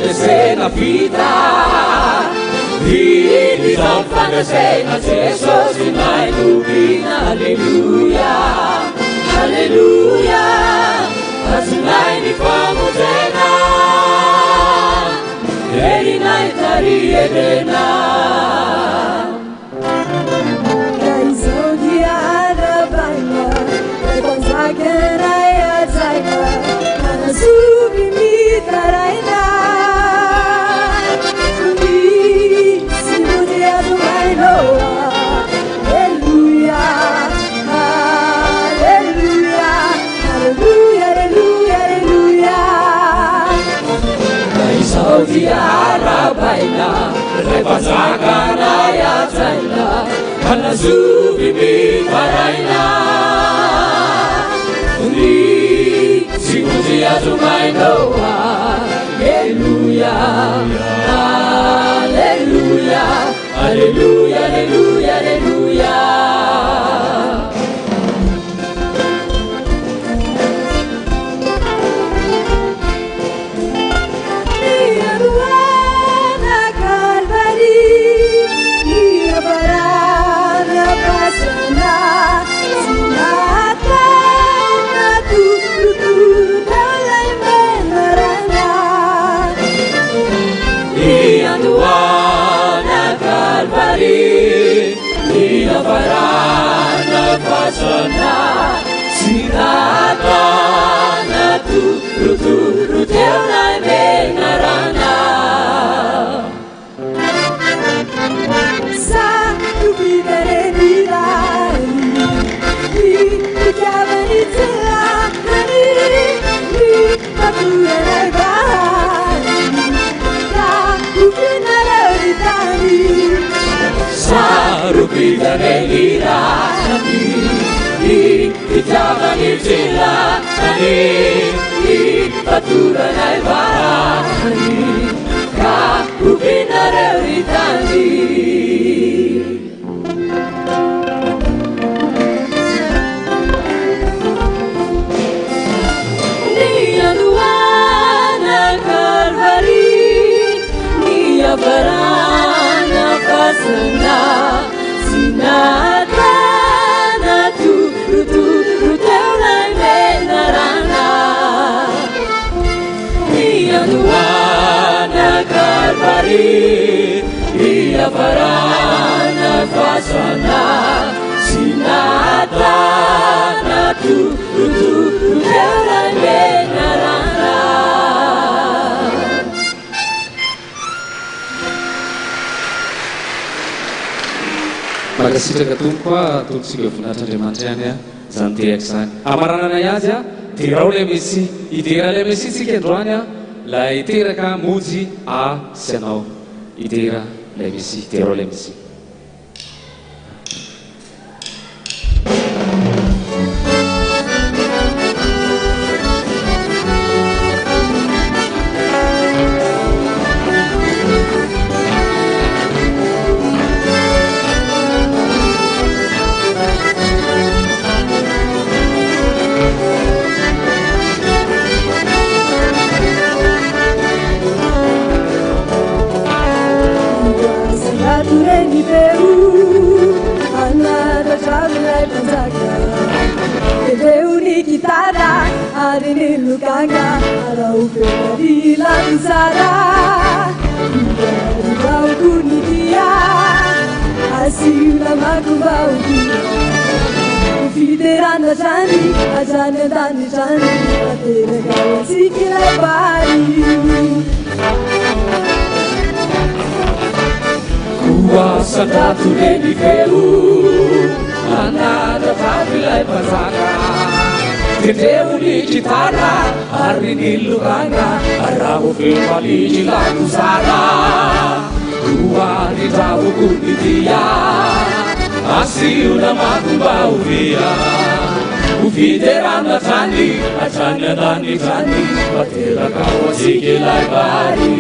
fampiasena vita izao fangasena Jesosy nay tobina Alleluia Alleluia azonay ny famojena erinay tarielena kaizao dia arabaina ekonzakenay ajaina anasubi mitaraina Arabaina, repazagana ya zaina, hanazubi mitaraina. Uni simuzi azumainoa, Alleluia, Alleluia, Alleluia, Alleluia, Alleluia. Ia varana fasana sinatana tu ruturu teuna menarana sa tu vivere mirari chiamani celani patura negari da ufinare ritani Rupita negirani Ijabani cilani Patura naibani Ka rupina reuritani Nia duana Calvari Nia barana fasana Sinatana tu ruteulai menarana Ia duana Calvari Ia varana fasana Sinatana tu ruteulai menarana Makasitraka tompoa tolontsika voninahitran'Andriamanitra ihany zany tehaka zany amarananay azy dia rao lay mesy idera lay mesy tsika androany lay teraka monjy sy anao idera lay mesy dia rao lay mesy Nilukanga araupe lanzara Bau kunidia asila makubau Fiderana jani ajane dani jani Atene kawa sikila bari Kuasa datu reni feu Anada fabila pasaka Kedeuni kitara arini luganga arahu filmali lagu sara kuari tahu kuditia asiuna makubau dia ufiderana tani ajanya dani tani batera kawasi kelai bari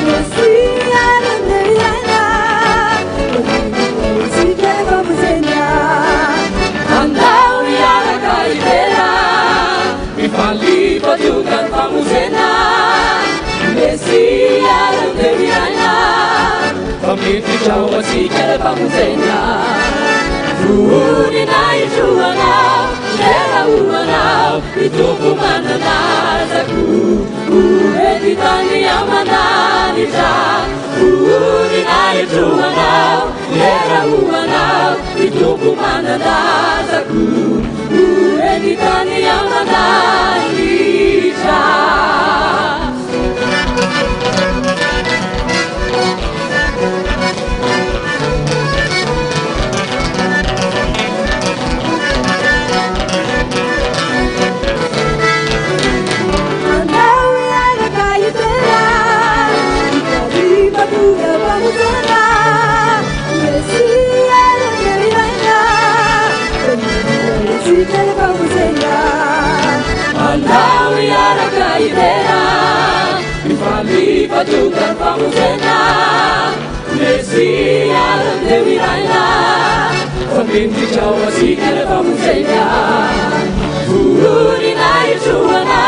Let's see. fatukan famuzena Mesia Deviana Famiti Jawasika famuzena Furi na ijuana Era uana Ituku manana Zaku Editani amana Nita Furi na ijuana Era uana Ituku manana Zaku Editani amana Nita Patukan famuzena Mesia Deviana Famiti Jawasika famuzena Furi na ijuana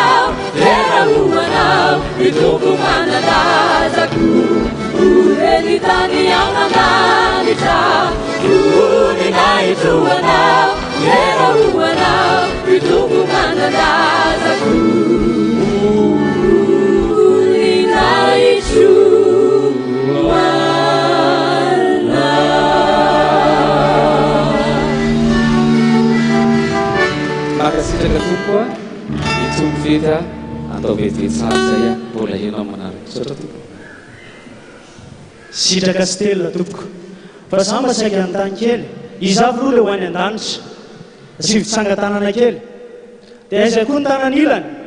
Era uana Ituku manana Zaku Editani amana Nita Furi na ijuana Era uana Ituku manana Zaku Makasitraka tokoa itsony vety atao vetivety sary zay mbola eno amin'ny manaraka sotra tompoko sitraka sy telona tompoko fa za mba saika an-tany kely izavy roa le ho any an-danitra sy fitsangatanana kely dia aizay koa ny tanana ilany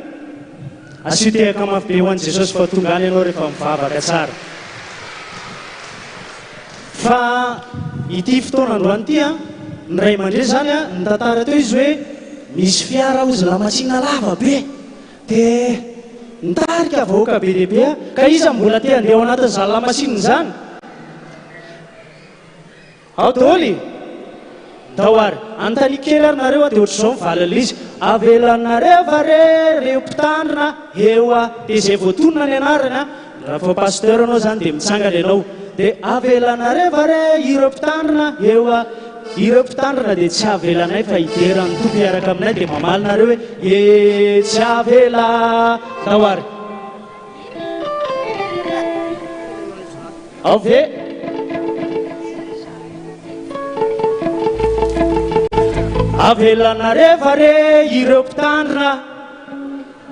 asio tehaka mafy be ho an'i jesosy fa tonga any ianao rehefa mivavaka tsara fa ity fotoana androany ity a ny ray aman-dre zany a ny tantara teo izy hoe misy fiara ozy lamatsina lava be dia nitarika vahoaka be lehibe a ka izy mbola te handeha ao anatin'izany lamasinina zany ao daholo dahoary antany kely ary nareo a dia ohatr'izao mivalala izy avelanareva re reo mpitandrina eo a dia izay voatonona ny anarana raha fa pasteur anao zany dia mitsangana ianao dia avelanareva re ireo mpitandrina eo a ireo mpitandrina dia tsy avelanay fa hiderany tompo miaraka aminay dia mamalinareo hoe e tsy avela dahoary ao ve avelanareva re ireo mpitandrina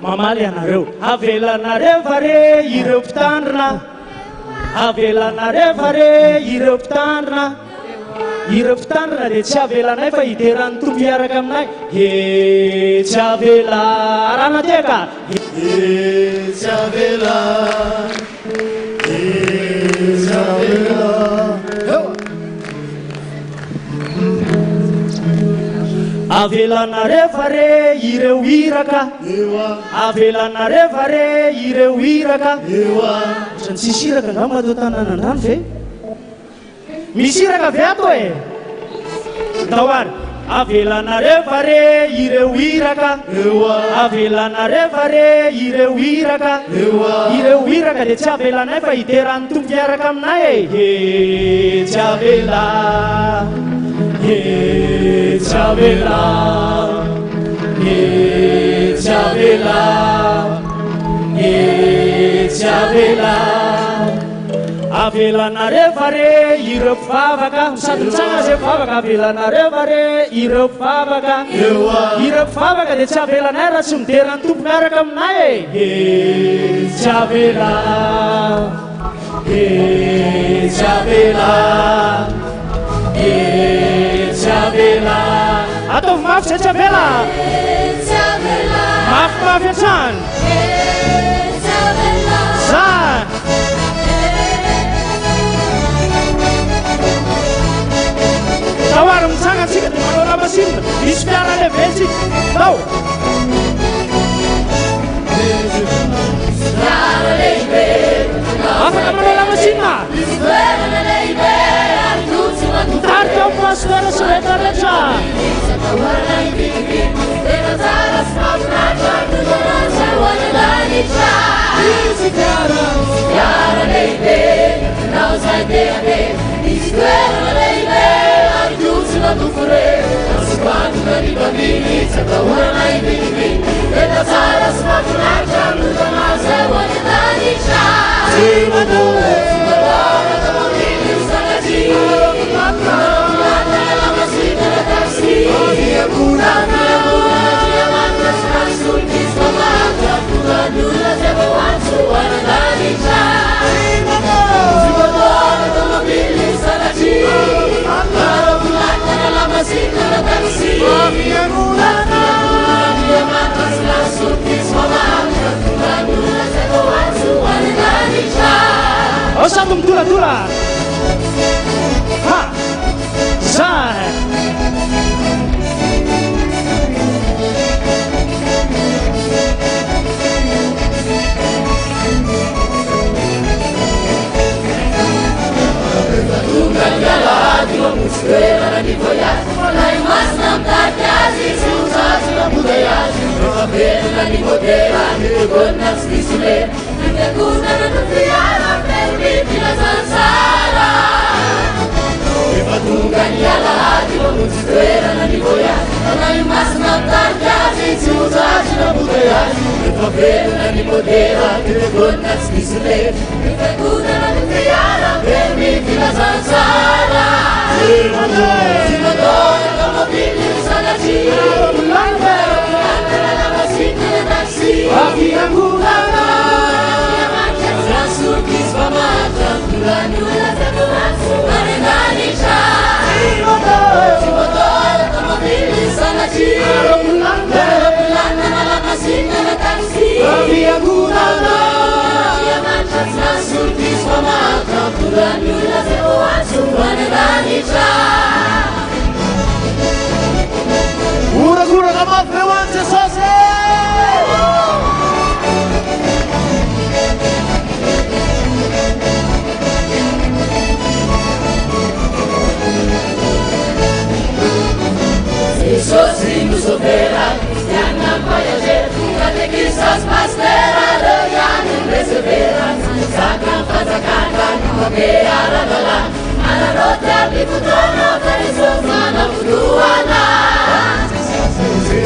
mamaly anareo avelanareva re ireo mpitandrina avelanareva re ireo mpitandrina dia tsy avelanay fa hiderany tompo miaraka aminay e tsy avela arana teka e tsy avela e tsy avela avelanareva re ireo iraka avelanareva re ireo iraka otrany tsisy iraka nga matao tanana andrano ve misy iraka ve ato e dahoary avelanareva re ireo iraka avelanareva re ireo iraka dia tsy avelanay fa hiderany tompo miaraka aminay e tsy avela e tsy avela e tsy avela e tsy avela avelanareva re ireo mpivavaka sady mitsanga zay mpivavaka avelanareva re ireo mpivavaka dia tsy avelanay raha tsy miderany tompo miaraka aminay e tsy avela e tsy avela e tsy avela ataovy mafy zay tsy avela mafimafy atrany za dahoary mitsanga antsika dia manao lamasinina misy fiara lehibe tsika tao afaka manao lamasinina mitarika ao pasteur sy rehetrarehetra Oh, satu dula-dula. Ha, saya. Gura-gura nama Dewan Sesose. Sozinho soberano, cristiana voyager, catequistas pastera, legiano persevera, sacra fazacata, nuoveara dalla, alla rotta di futuro, per il suo mano futuana.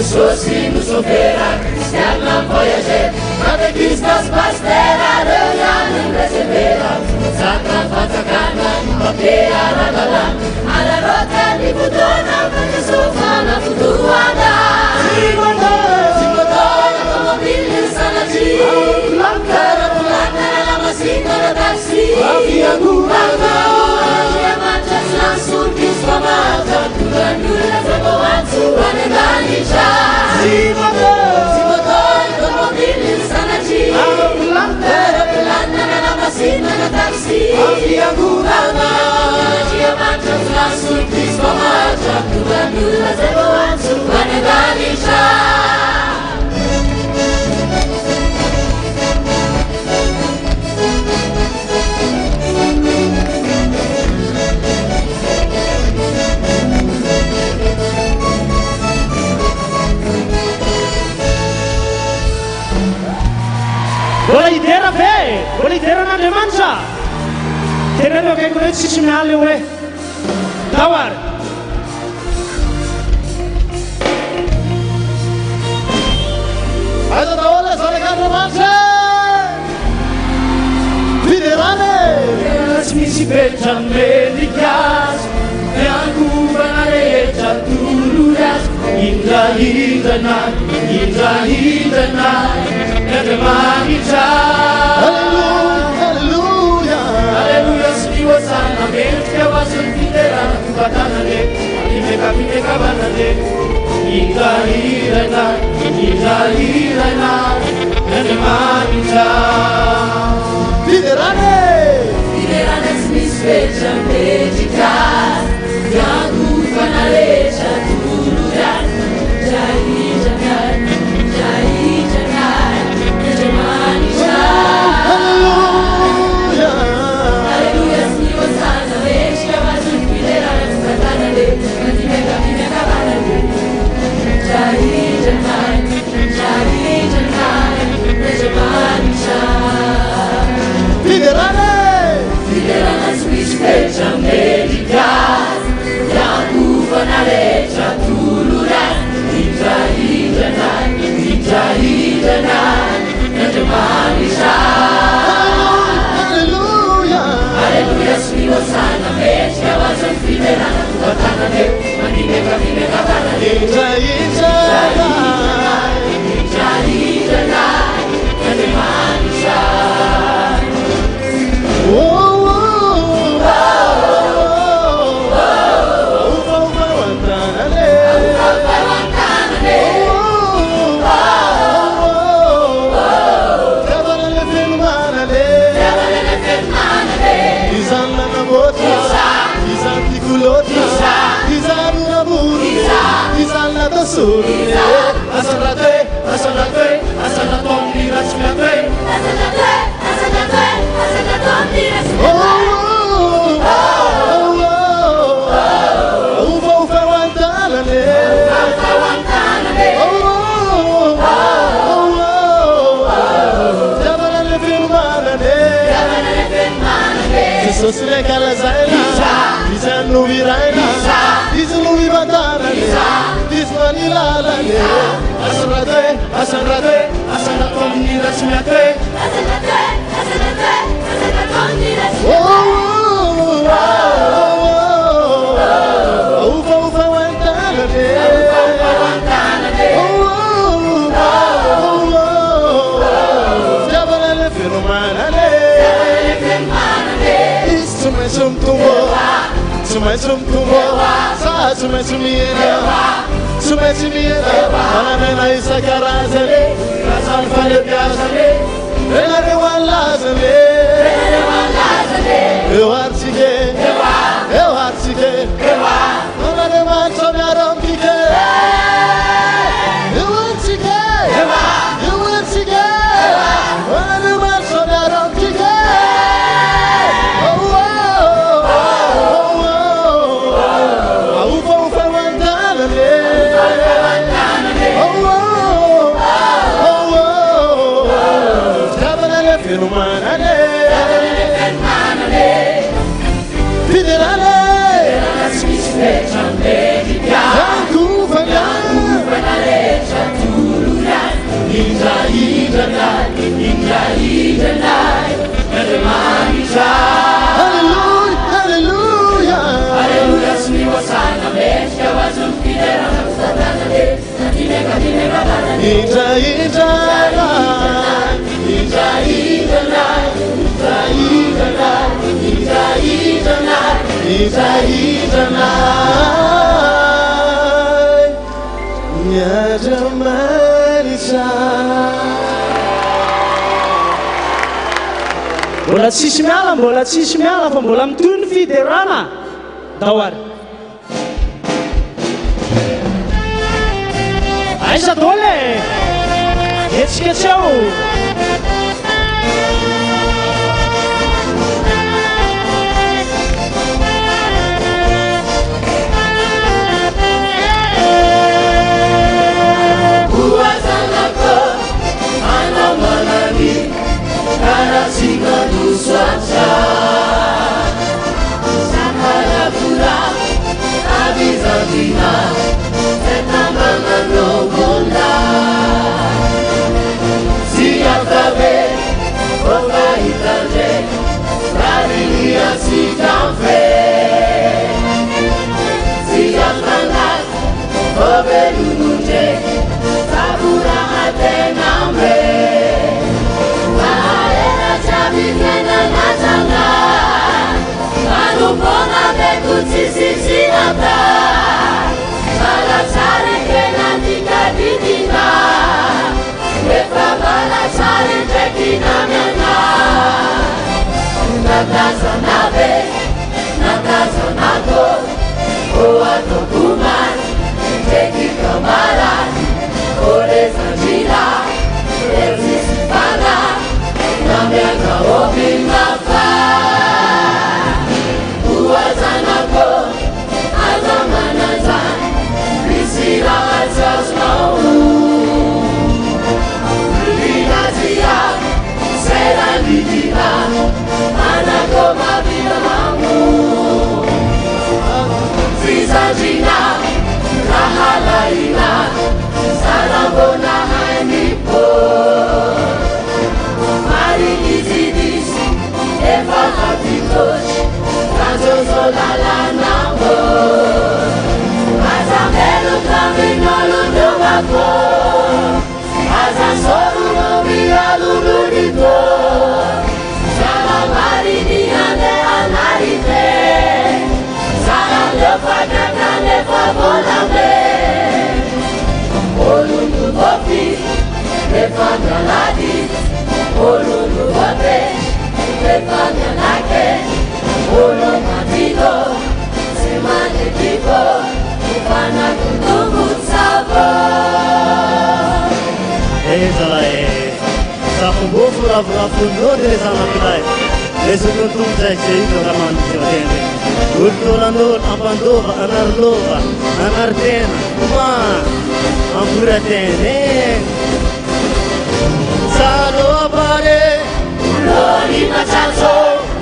Sozinho soberano, cristiana voyager, catequistas pastera, legiano persevera, sacra fazacata, nuoveara dalla, alla rotta di futuro, per il suo mano futuana. Boleh idera ve, boleh idera nade mansa. Tenero kayak kulit sisi miale we. Tawar. Ayo tawar soalnya kan mansa. Fiderane. Misi becan medikas, yang ku banare catururas, indah indah Manisa. Haleluya, haleluya, siwa sana melka wasun fidera kubatanane, imeka banane, indah Manisa. Fiderane Specie medical, yang bukan aleja tuluran, jai jangan, Manisa. Haleluya, haleluya, siwa sana melka wasun fidera kubatanane, imeka banane, jai jangan, Manisa. sosile kalazaina izanu viraina izanu vivadarane izvanilalane asanrate asanrate asanratondira smiate ufa ufa wantanane jabalale firumanane sumai sum tumbo sa sumai sumiera ana mena isakarazale rasan fale biazale elare walazale ewartige ana de macho biarombike ewartige ana de macho biarombike mbola tsisy miala fa mbola mitoy ny fiderana daoary aisa dole hetsika tsao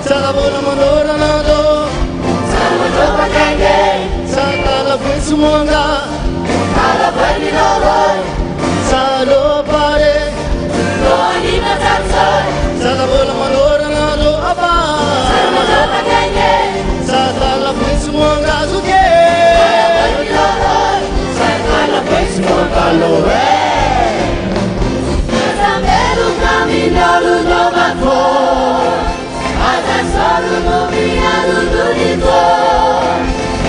Salvo la manora Romanfo Ada selalu biar dudito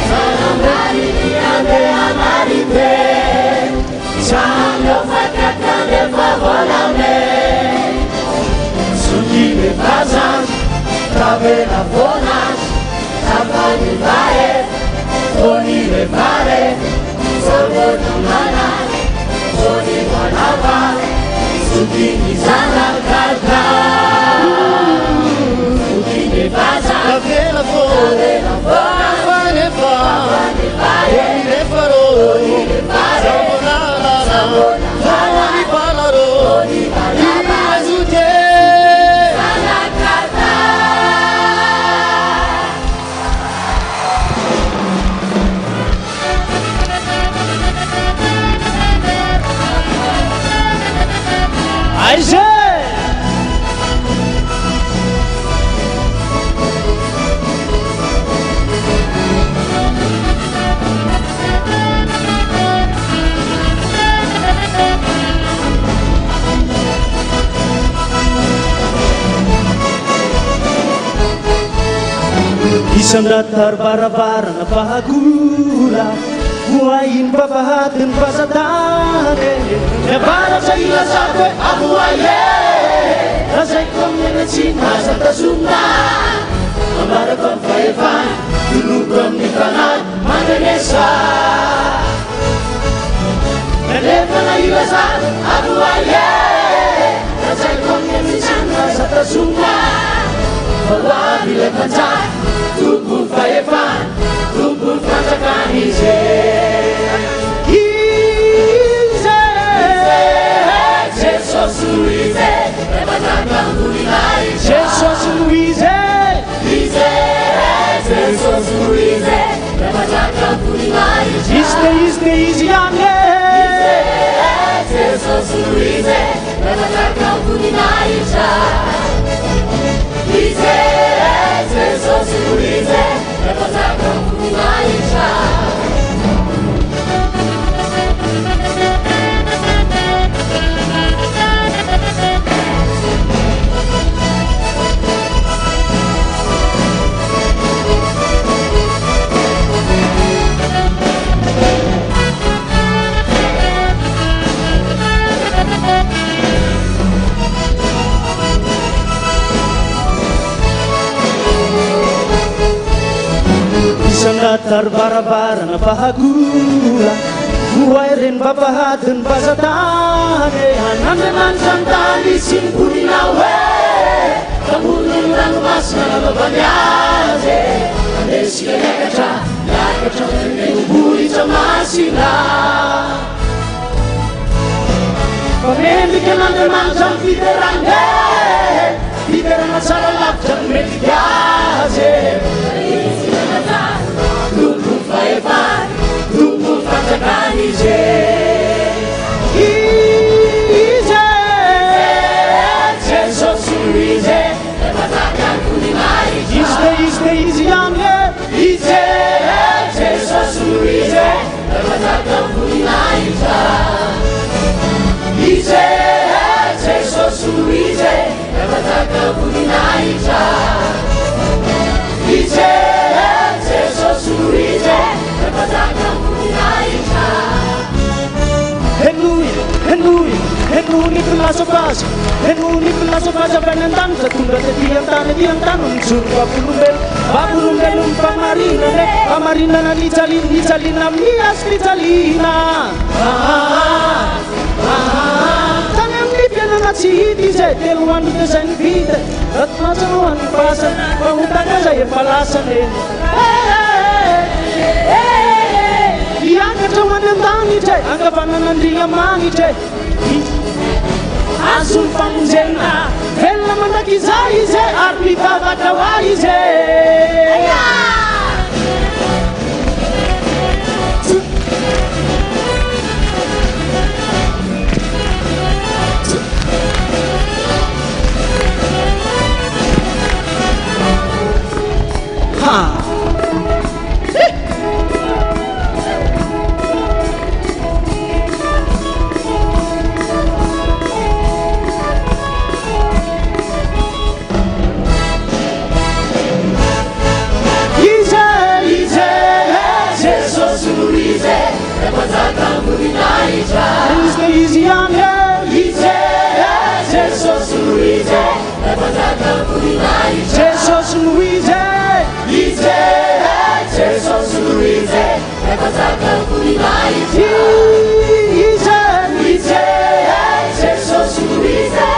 Salam dari ande amarite Chamo fakata de favolame Sugi me fazan Tavela bonas Tapani vae Toni me pare Solo namana Toni wanava Sugi mi sana kata Sugi me fazan Tavela bonas Tapani vae Toni me faro Toni palaro Iazute Sana kata Aisha Isang datar bara-bara na pahagula Buhayin papahatin pa sa dati Na para sa ilasakoy abuhaye Kasay kong nilitsina sa tasumna Amara kong paifan Tulugam ni kanal manganesa Nalepa na ilasan abuhaye Kasay kong nilitsina sa tasumna Bawa bila panjat Tubuh paifan Tubuh pancakan Ize Jesus Luize Levantakan kulinai Jesus Luize Jesus Luize Levantakan kulinai Iste iziange Jesus Luize Levantakan kulinai Jesus Luize Levantakan kulinai Isang datar bara-bara na pahagula Buhay rin papahatin pa sa tani Hanandanan siyang tani simpuni na we Kamunin lang mas na nababanyaze Ales ka yakacha Yakacha Nagubuli sa masila Pamendi ka lang naman siyang piterangge Piterang at salalap siyang metigaze Tubuh paifan, tubuh pancakan Ize Jesus Luize Levantakan kulinai Iste iziange Ize Jesus Luize Levantakan kulinai Ize Jesus Luize Levantakan kulinai Ize Jesus Luize Levantakan kulinai Henuni pelasofas Henuni pelasofas Abanantan Setunda tiang tanun Surga Babulumbel Pamarina Pamarina Nicalina Mias Nicalina Tangan lipian anak sihiti saya Teluan desain vite Ratmasanuan pasan Pahutanga saya palasan Yang kecuman yang tangi cek Anggapanan dia mangi cek Azul pangzena Hela mandaki zai ze Arbi baba kawai ze izy ihany ize jesosy louise jesosy louise ize jesosy louise ize ize jesosy louise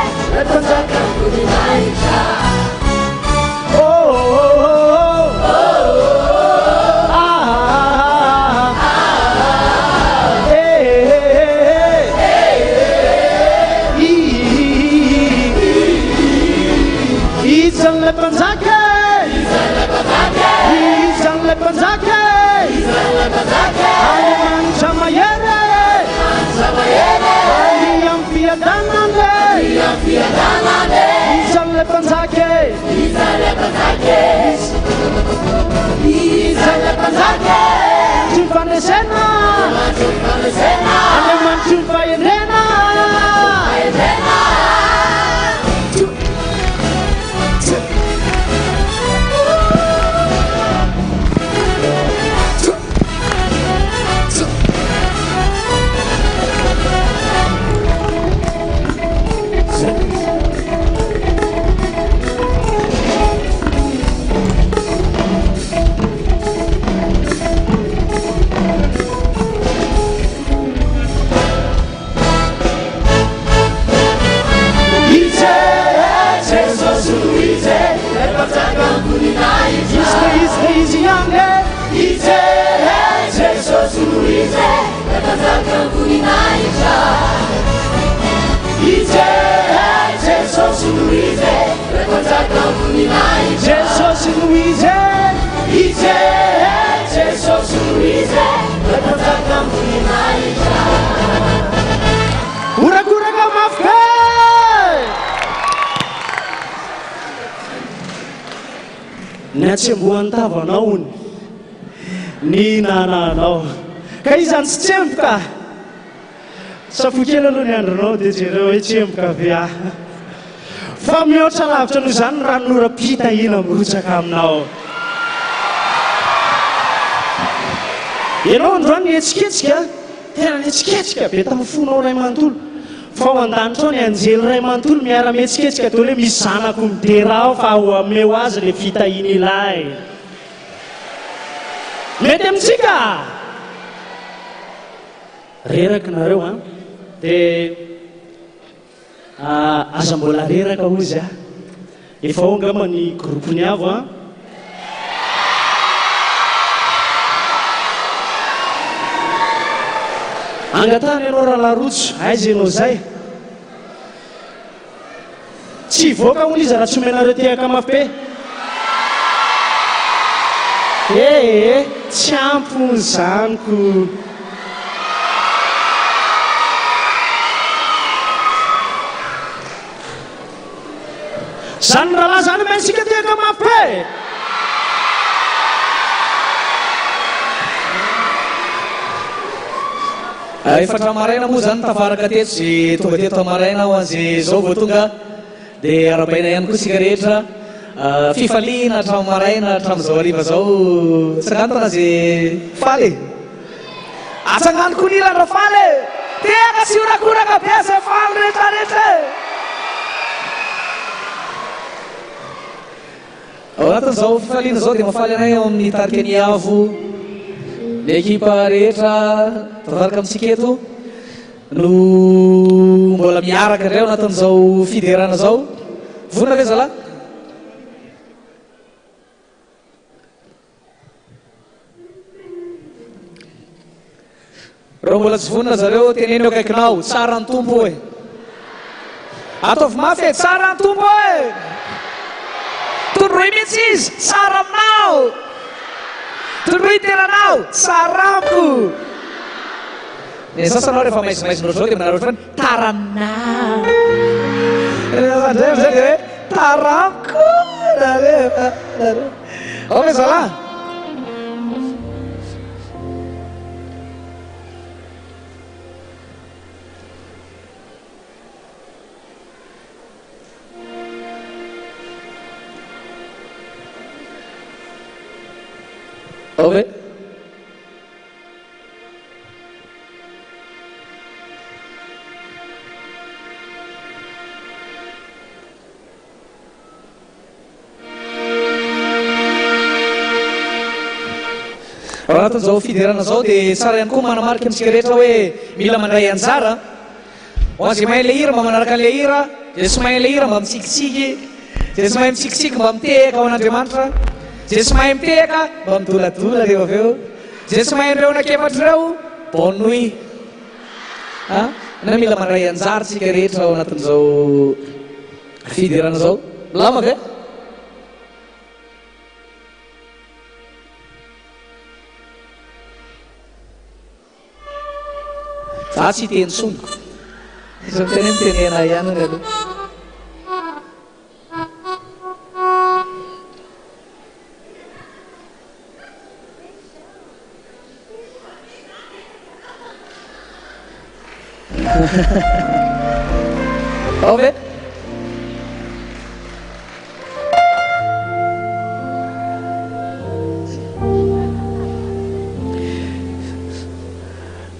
ny atsembohan'ny tavanaony ny nananao ka izany tsy tsemboka safokely aloha ny andronao dia jereo hoe tsemboka avea fa mihoatra lavitra noho izany ranonora-pitahina mirotsaka aminao ianao androany ny etsiketsika tena ny etsiketsika be tamin'ny fonao ray manontolo fa ao an-danitra ao ny anjely ray manontolo miara-mietsiketsika teo hoe misy zanako midera ao fa ho ameo azy le fitahina ilay mety amintsika reraka nareo a dia aza mbola reraka ozy a efa ongama ny groupeny avo a angatany ianao raha larotso aiza ianao zay tsy voaka hono izy raha tsy omenareo tehaka mafy be tsy ampony zaniko zany raha laha zany maintsika tehaka mafy be efatra maraina moa zany tafaraka teto zay tonga teto maraina ho an'izay zao vao tonga dia arabaina ihany koa sika rehetra fifaliana hatramo maraina hatramin'izao hariva zao tsangantona zay faly atsangano koa nilandra faly tehaka sy orakoraka be zay faly rehetrarehetra ao anatin'izao fifaliana zao dia mafaly anay ao amin'ny tarika ny avo ny ekipa rehetra tatarika amintsika eto no mbola miaraka indray ao anatin'izao fiderana zao vonona ve zalahy reo mbola tsy vonona zareo teneny eo akaikinao tsara ny tompo e ataovy mafy e tsara ny tompo e tondroy mihitsy izy tsara aminao tondroy teranao tsarampo ny sasanao rehefa maizimaizina ohatrao dia manareo ohatrany taranao zay dia hoe taramko ao ve zalahy ao ve raha anatin'izao fidirana zao dia tsara ihany koa manamarika amintsika rehetra hoe mila mandray anjara ho an'izay mahay le hira mba manaraka an'le hira zay tsy mahay le hira mba mitsikitsiky zay tsy mahay mitsikitsiky mba mitehaka ao an'Andriamanitra zay tsy mahay mitehaka mba midoladola rehefa avy eo zay tsy mahay ireo anakefatra ireo bonne nuit na mila mandray anjara tsika rehetra ao anatin'izao fidirana zao lama ve za tsy teny soniko izy miteny mitenena ihany ny aloha ao ve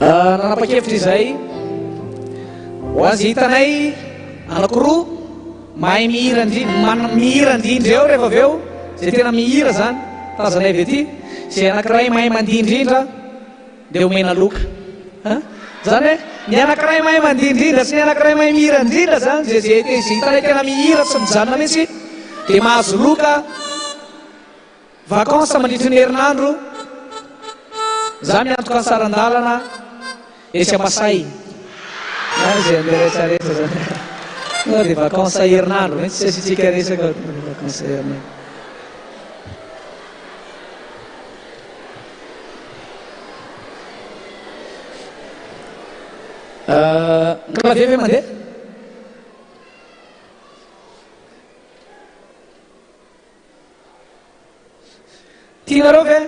nanapa-kevitra izay ho azy hitanay anakiroa mahay mihira mihira indrindra eo rehefa avy eo zay tena mihira zany tazanay avy aty zay anakiray mahay mandindrindra dia omena loka zany hoe ny anakiray mahay mandindrindra sy ny anakiray mahay mihira indrindra zany zay hitanay tena mihira tsy mijanona mihitsy dia mahazo loka vakansa mandritry ny herinandro za miantoka ny sarandalana esy amasay zay andeha rehetrarehetra zany dia vakansa herinandro mihitsy tsy asitsika resaka vakansa herinandro klavie ve mandeha tianareo ve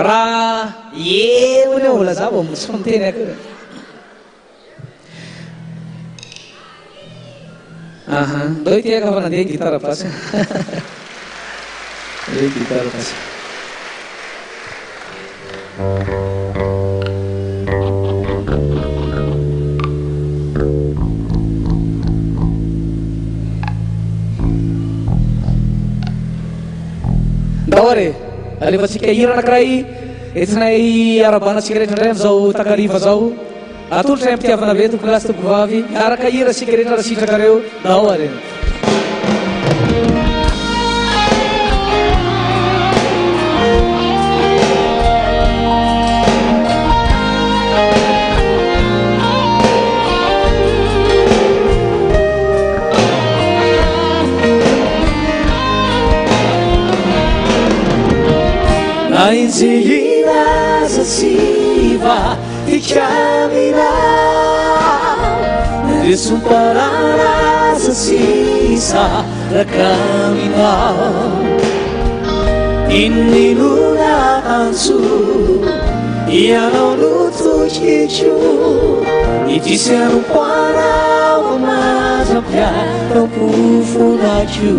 raha eony eo laza vao tsy miteny ako ndao itiaka fa nandeha ny gitara pasy gitara pasy ndao are alefatsika hira anakiray entinay arabanatsika rehetra ndray am'izao takariva zao atolotra ay ampitiavana be toko lasy toko vavy araka hira sika rehetra raha sitrakareo ndao are Ainzilina zatsiva tikamina Desumparana zatsisa rakamina Inninuna ansu Ianao nutukichu Itisianu para Wamazapya Tampufunachu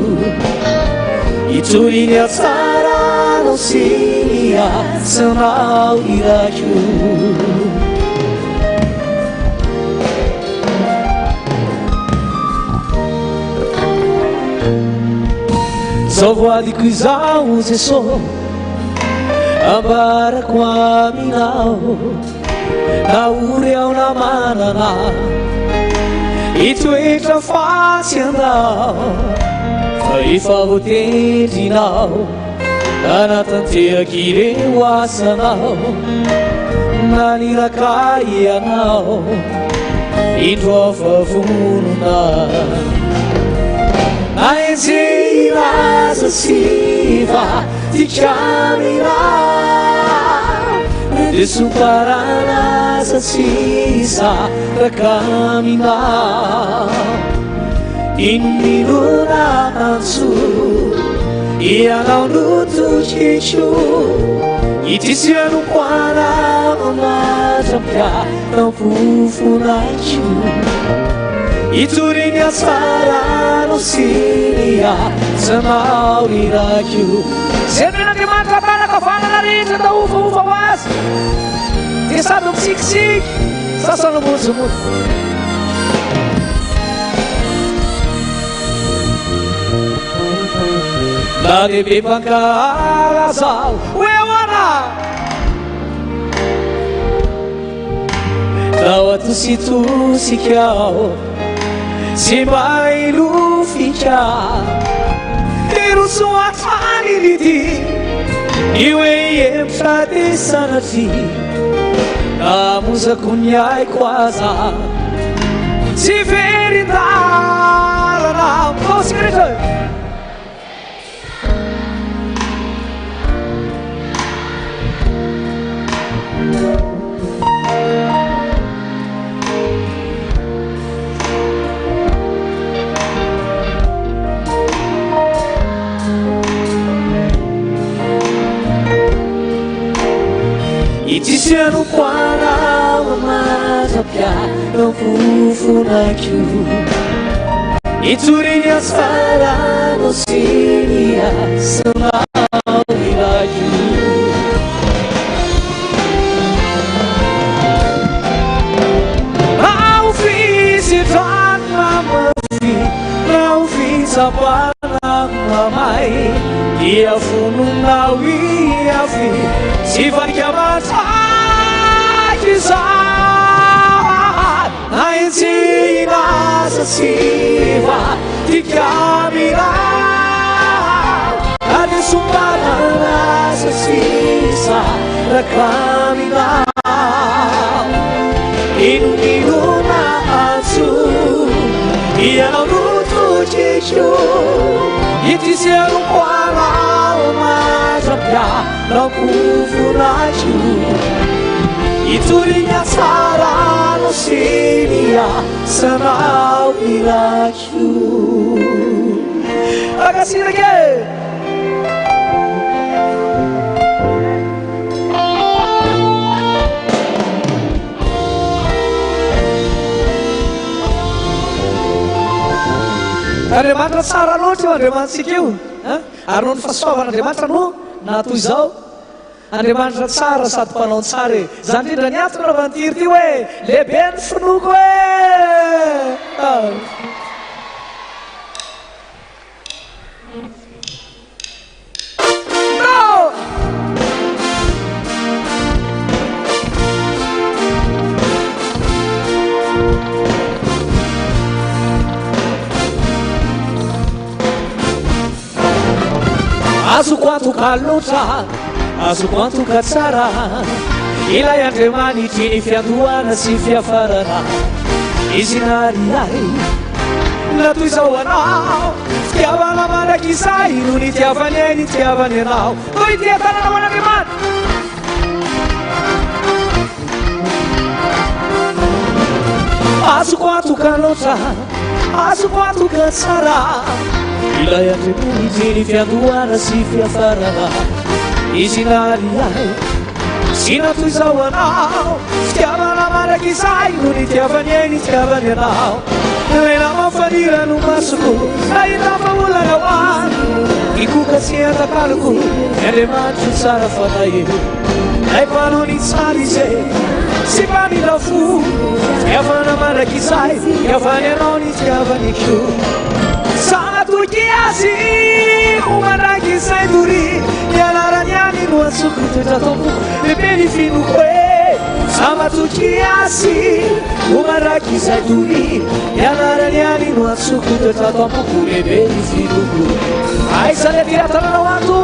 Ituri atsara no sinia sanau iraju Zovoadiko izao zeso Ambarako aminao Nauri ao na manana Itoetra fatsy andao Fa efa voatendrinao Anatanteraka ireo asanao Nanirakay ianao Indro afavonona Naenjey raza siva tikamina Desumparana zatsisa rakamina Inninuna ansu Ianao nutukichu Itisianu para Mamazapya Tampufunachu Iturini asara no sinia Sanau iraju Sempre na dimana katana kafana na rita Da ufa was Tisado psik Sasano muzu Na debe pankara sal Wewana lao atositosikao sy mailofika erosoafanility io e empiratesanaty namozako ny aiko aza tsy verin-dalana mosika rehetra Itisiano para mamazapia no fufunakyu Iturinya sara no sinia sanau ilaju Au fizi tan mamafi Au fiza panang mamai Ia funung nawi afi Sifat kiamataki saat Nainzina sa siva Tikamira Adi sumpana sa sisa Rakamina Inu na ansu Ia na luto chishu Iti siya lumpala Umazapya Na kufunaju Iturinya sara no sinia Sanau ilaju Agasi lagi Andriamanitra tsara loatra io Andriamanitsika io ary no ny fahasoavana Andriamanitra no natoy izao Andriamanitra tsara sady mpanao tsara zany indrindra ny antony raha vantiry ty hoe lehibe ny finoko Azoko antoka loatra, azoko antoka tsara Ilay Andriamanitry ny fiandohana sy fiafarana Izy nariay natoy izao anao Fitiavana manaky izay no nitiavany ay nitiavany anao Toy ity tanana an'Andriamanitra Azoko antoka loatra, azoko antoka tsara Ilay Andriamanitry ny fiandohana sy fiafarana Izy nariay sy natoy izao anao Fitiavana manaky izay no nitiavany ay nitiavany anao Ilay namafanira no masoko Nahita faolana ho any Ikoka sy atakaloko Ny Andriamanitra tsara fanahy Ay mpanao ny tsara izay sy mpanila fo Fitiavana manaky izay Tiavany anao nitiavany ko Sanatoky azy Humanaky izay dori Nianarany any no atsoko toetra tompoko Lehibe ny finoko hoe Sanatoky azy Humanaky izay dori Nianarany any no atsoko toetra tompoko Lehibe ny finoko Aiza le tiratananao ato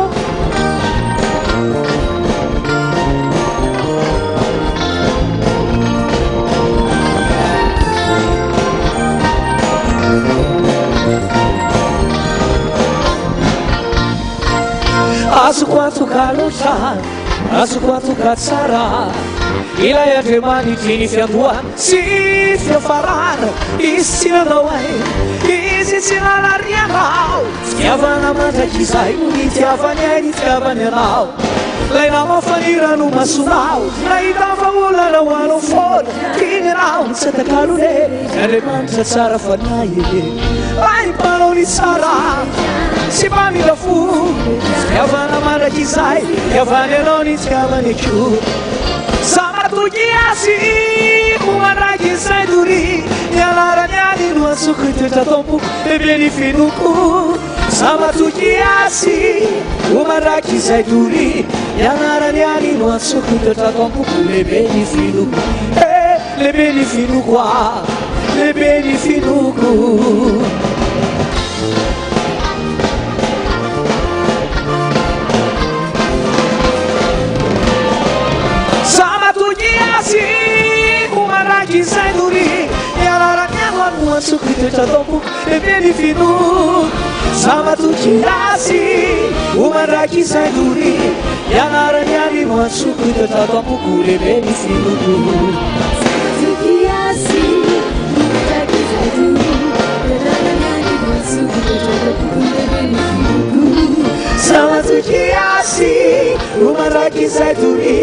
Azoko antoka loatra, azoko antoka tsara Ilay Andriamanitry ny fiandohana sy fiafarana Izy tsy nanao ay, izy tsy nanarianao Fitiavana mandraky izay no nitiavany ay nitiavany anao Lay namafanira no masonao Nahita faolana ho anao foana Tiny anao tsy atakalone Andriamanitra tsara fanahy Ay mpanao ny tsara Sy mpamila fo Fitiavana mandraky izay Tiavany anao nitiavany ko Sanatoky azy Humanaky izay dori Nianarany any no atsoko toetra tompoko Lehibe ny finoko Sanatoky azy Humanaky izay dori Nianarany any no atsoko toetra tompoko Lehibe ny finoko lehibe ny finoko a lehibe ny finoko samatokiasy homaraky izay dory iararaniano anoatsoko itoetra taoko lehibe ny finoko samatokiasy homaraky izay dory ianaraniany noatsoko itoetra taoko lehibe ny finoko samatokiasy homaraky izay dory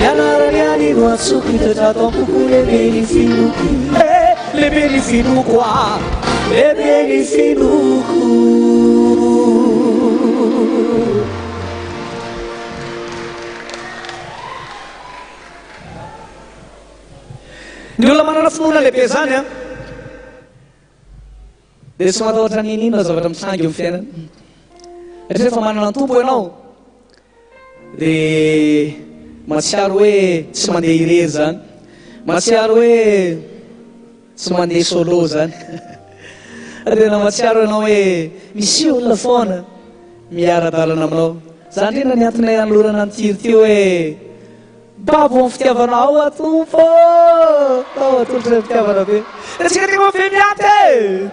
ianaraniany noatsoko itoetra taoko lehibe ny finoko lehibe ny finoko a lehibe ny finoko ny olona manana finoana lehibe zany a dia tsy matahotra ninina zavatra mitsangy eo fiainana satria rehefa manana tompo ianao dia matsiaro hoe tsy mandeha irery zany matsiaro hoe tsy mandeha solo zany tena matsiaro ianao hoe misy olona foana miara-dalana aminao zany tena ny antony anolorana nytiry ty hoe babo amin'ny fitiavanao atompo tao atolotra ny fitiavana be atsika tena mafe miaty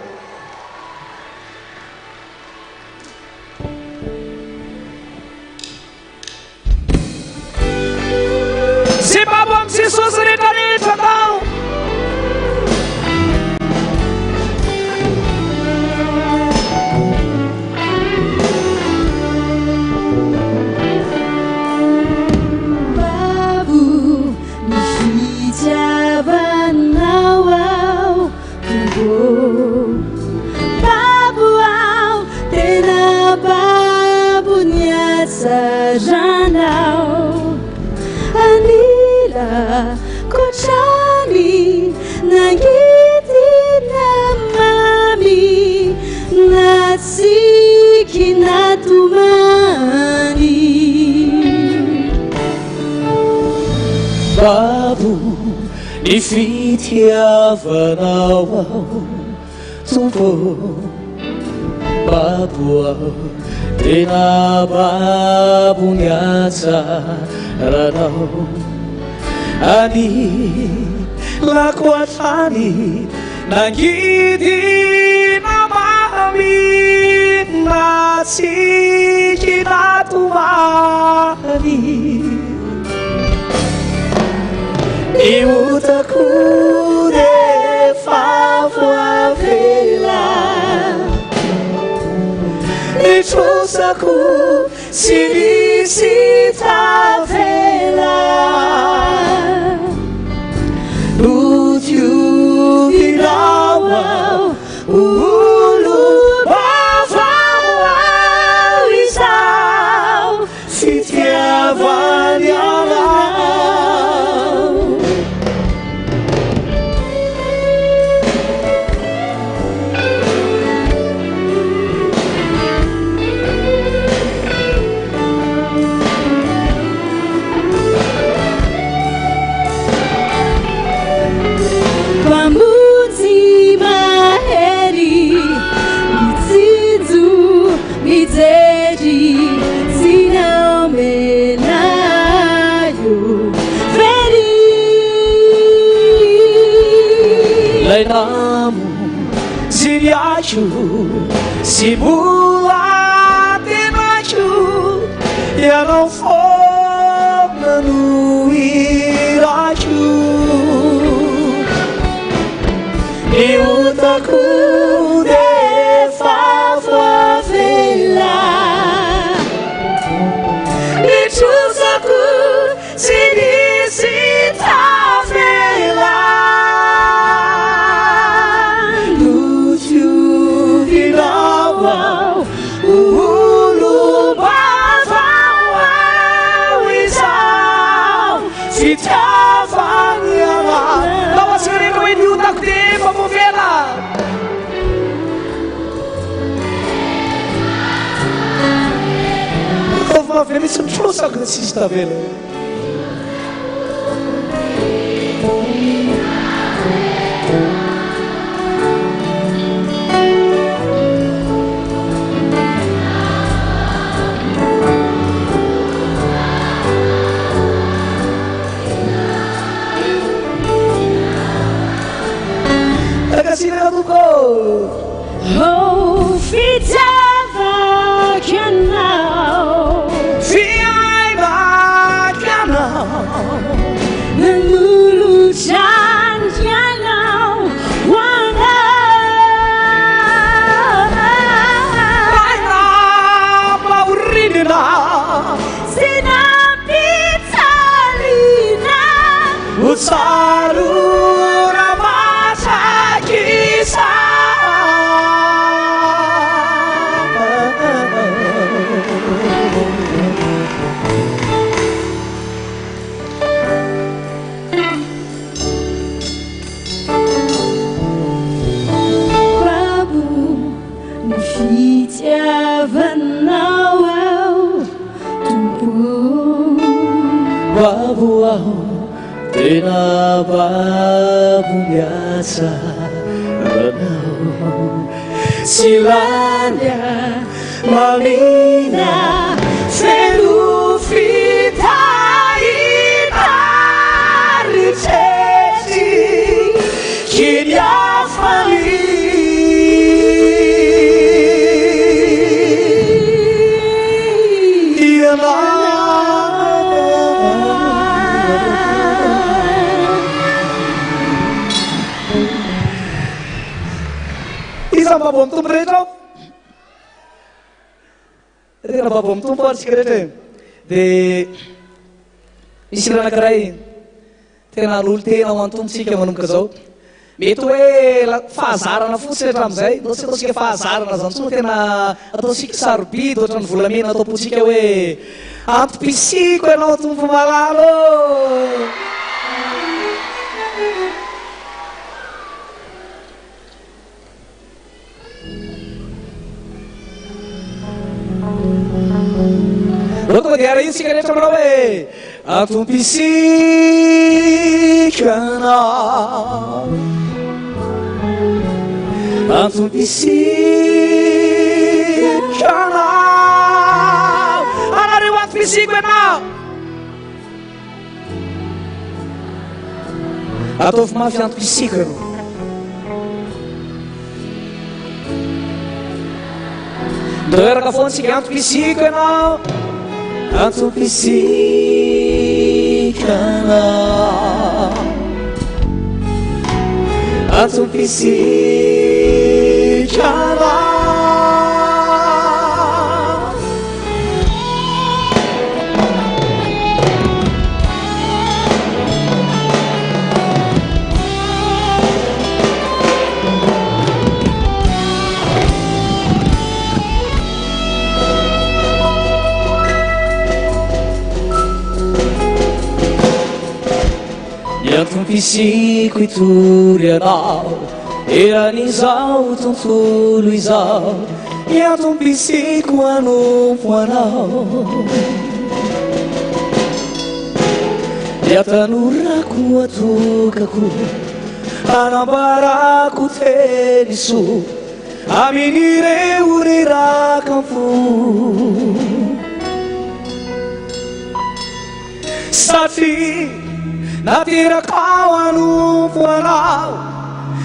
zay babo amin'ny jesosy rehetrarehetra tao Janao anila kochani nangiti namami natsiki natumani babu ny fitiavanao tompo babu tena babo ny atsaranao ani lako atrany nangidy namami natsiky natomany iotako rehefa voavela nitrosako tsy misy tavela notiovinao olo bavao izao fitiavany anao lainamo ziriacho simula tenacho ianao fona no iracho iotako defa voavela nitrosako tsy nisy tavela misy mitrosako tsisy tavela fitiavakanao fiaivakanao namolojanjanao maurina sinapitsalina utsarura masakisa babu nifitiavanao babu aho tena babu miasa ranao silanya mamina felu fitaina riteti kiniafali Isang babom tumpo rehetra tena babom tumpo atsika rehetra dia misy raha anankiray tena lolo tena ho antompotsika manomboka zao mety hoe fahazarana fotsiny hatramin'izay tsy ataosika fahazarana zany tsony tena ataosika sarobidy ohatran'ny volamena ataopotsika hoe antom-pisiko ianao tompo malalo tonga dia ara isika rehetra manao hoe antom-pisikanao antom-pisikanao anareo antom-pisiko ianao ataovy mafy antom-pisiko ianao ndoeraka foana tsika antom-pisiko ianao antom-pisikanao antom-pisikanao antom-pisiko itory anao eran'izao tontolo izao antom-pisiko anompo anao iatanорako atokako anambarako teniso amin'ireo rerakampo satria nateraka ao anompo anao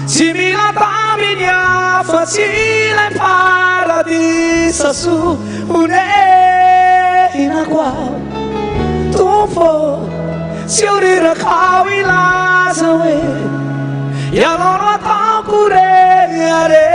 tsy mila taminy afa-tsy ilay paradisa so honehinako ao tompo tsy horeraka ao ilaza hoe ianao no ataoko reare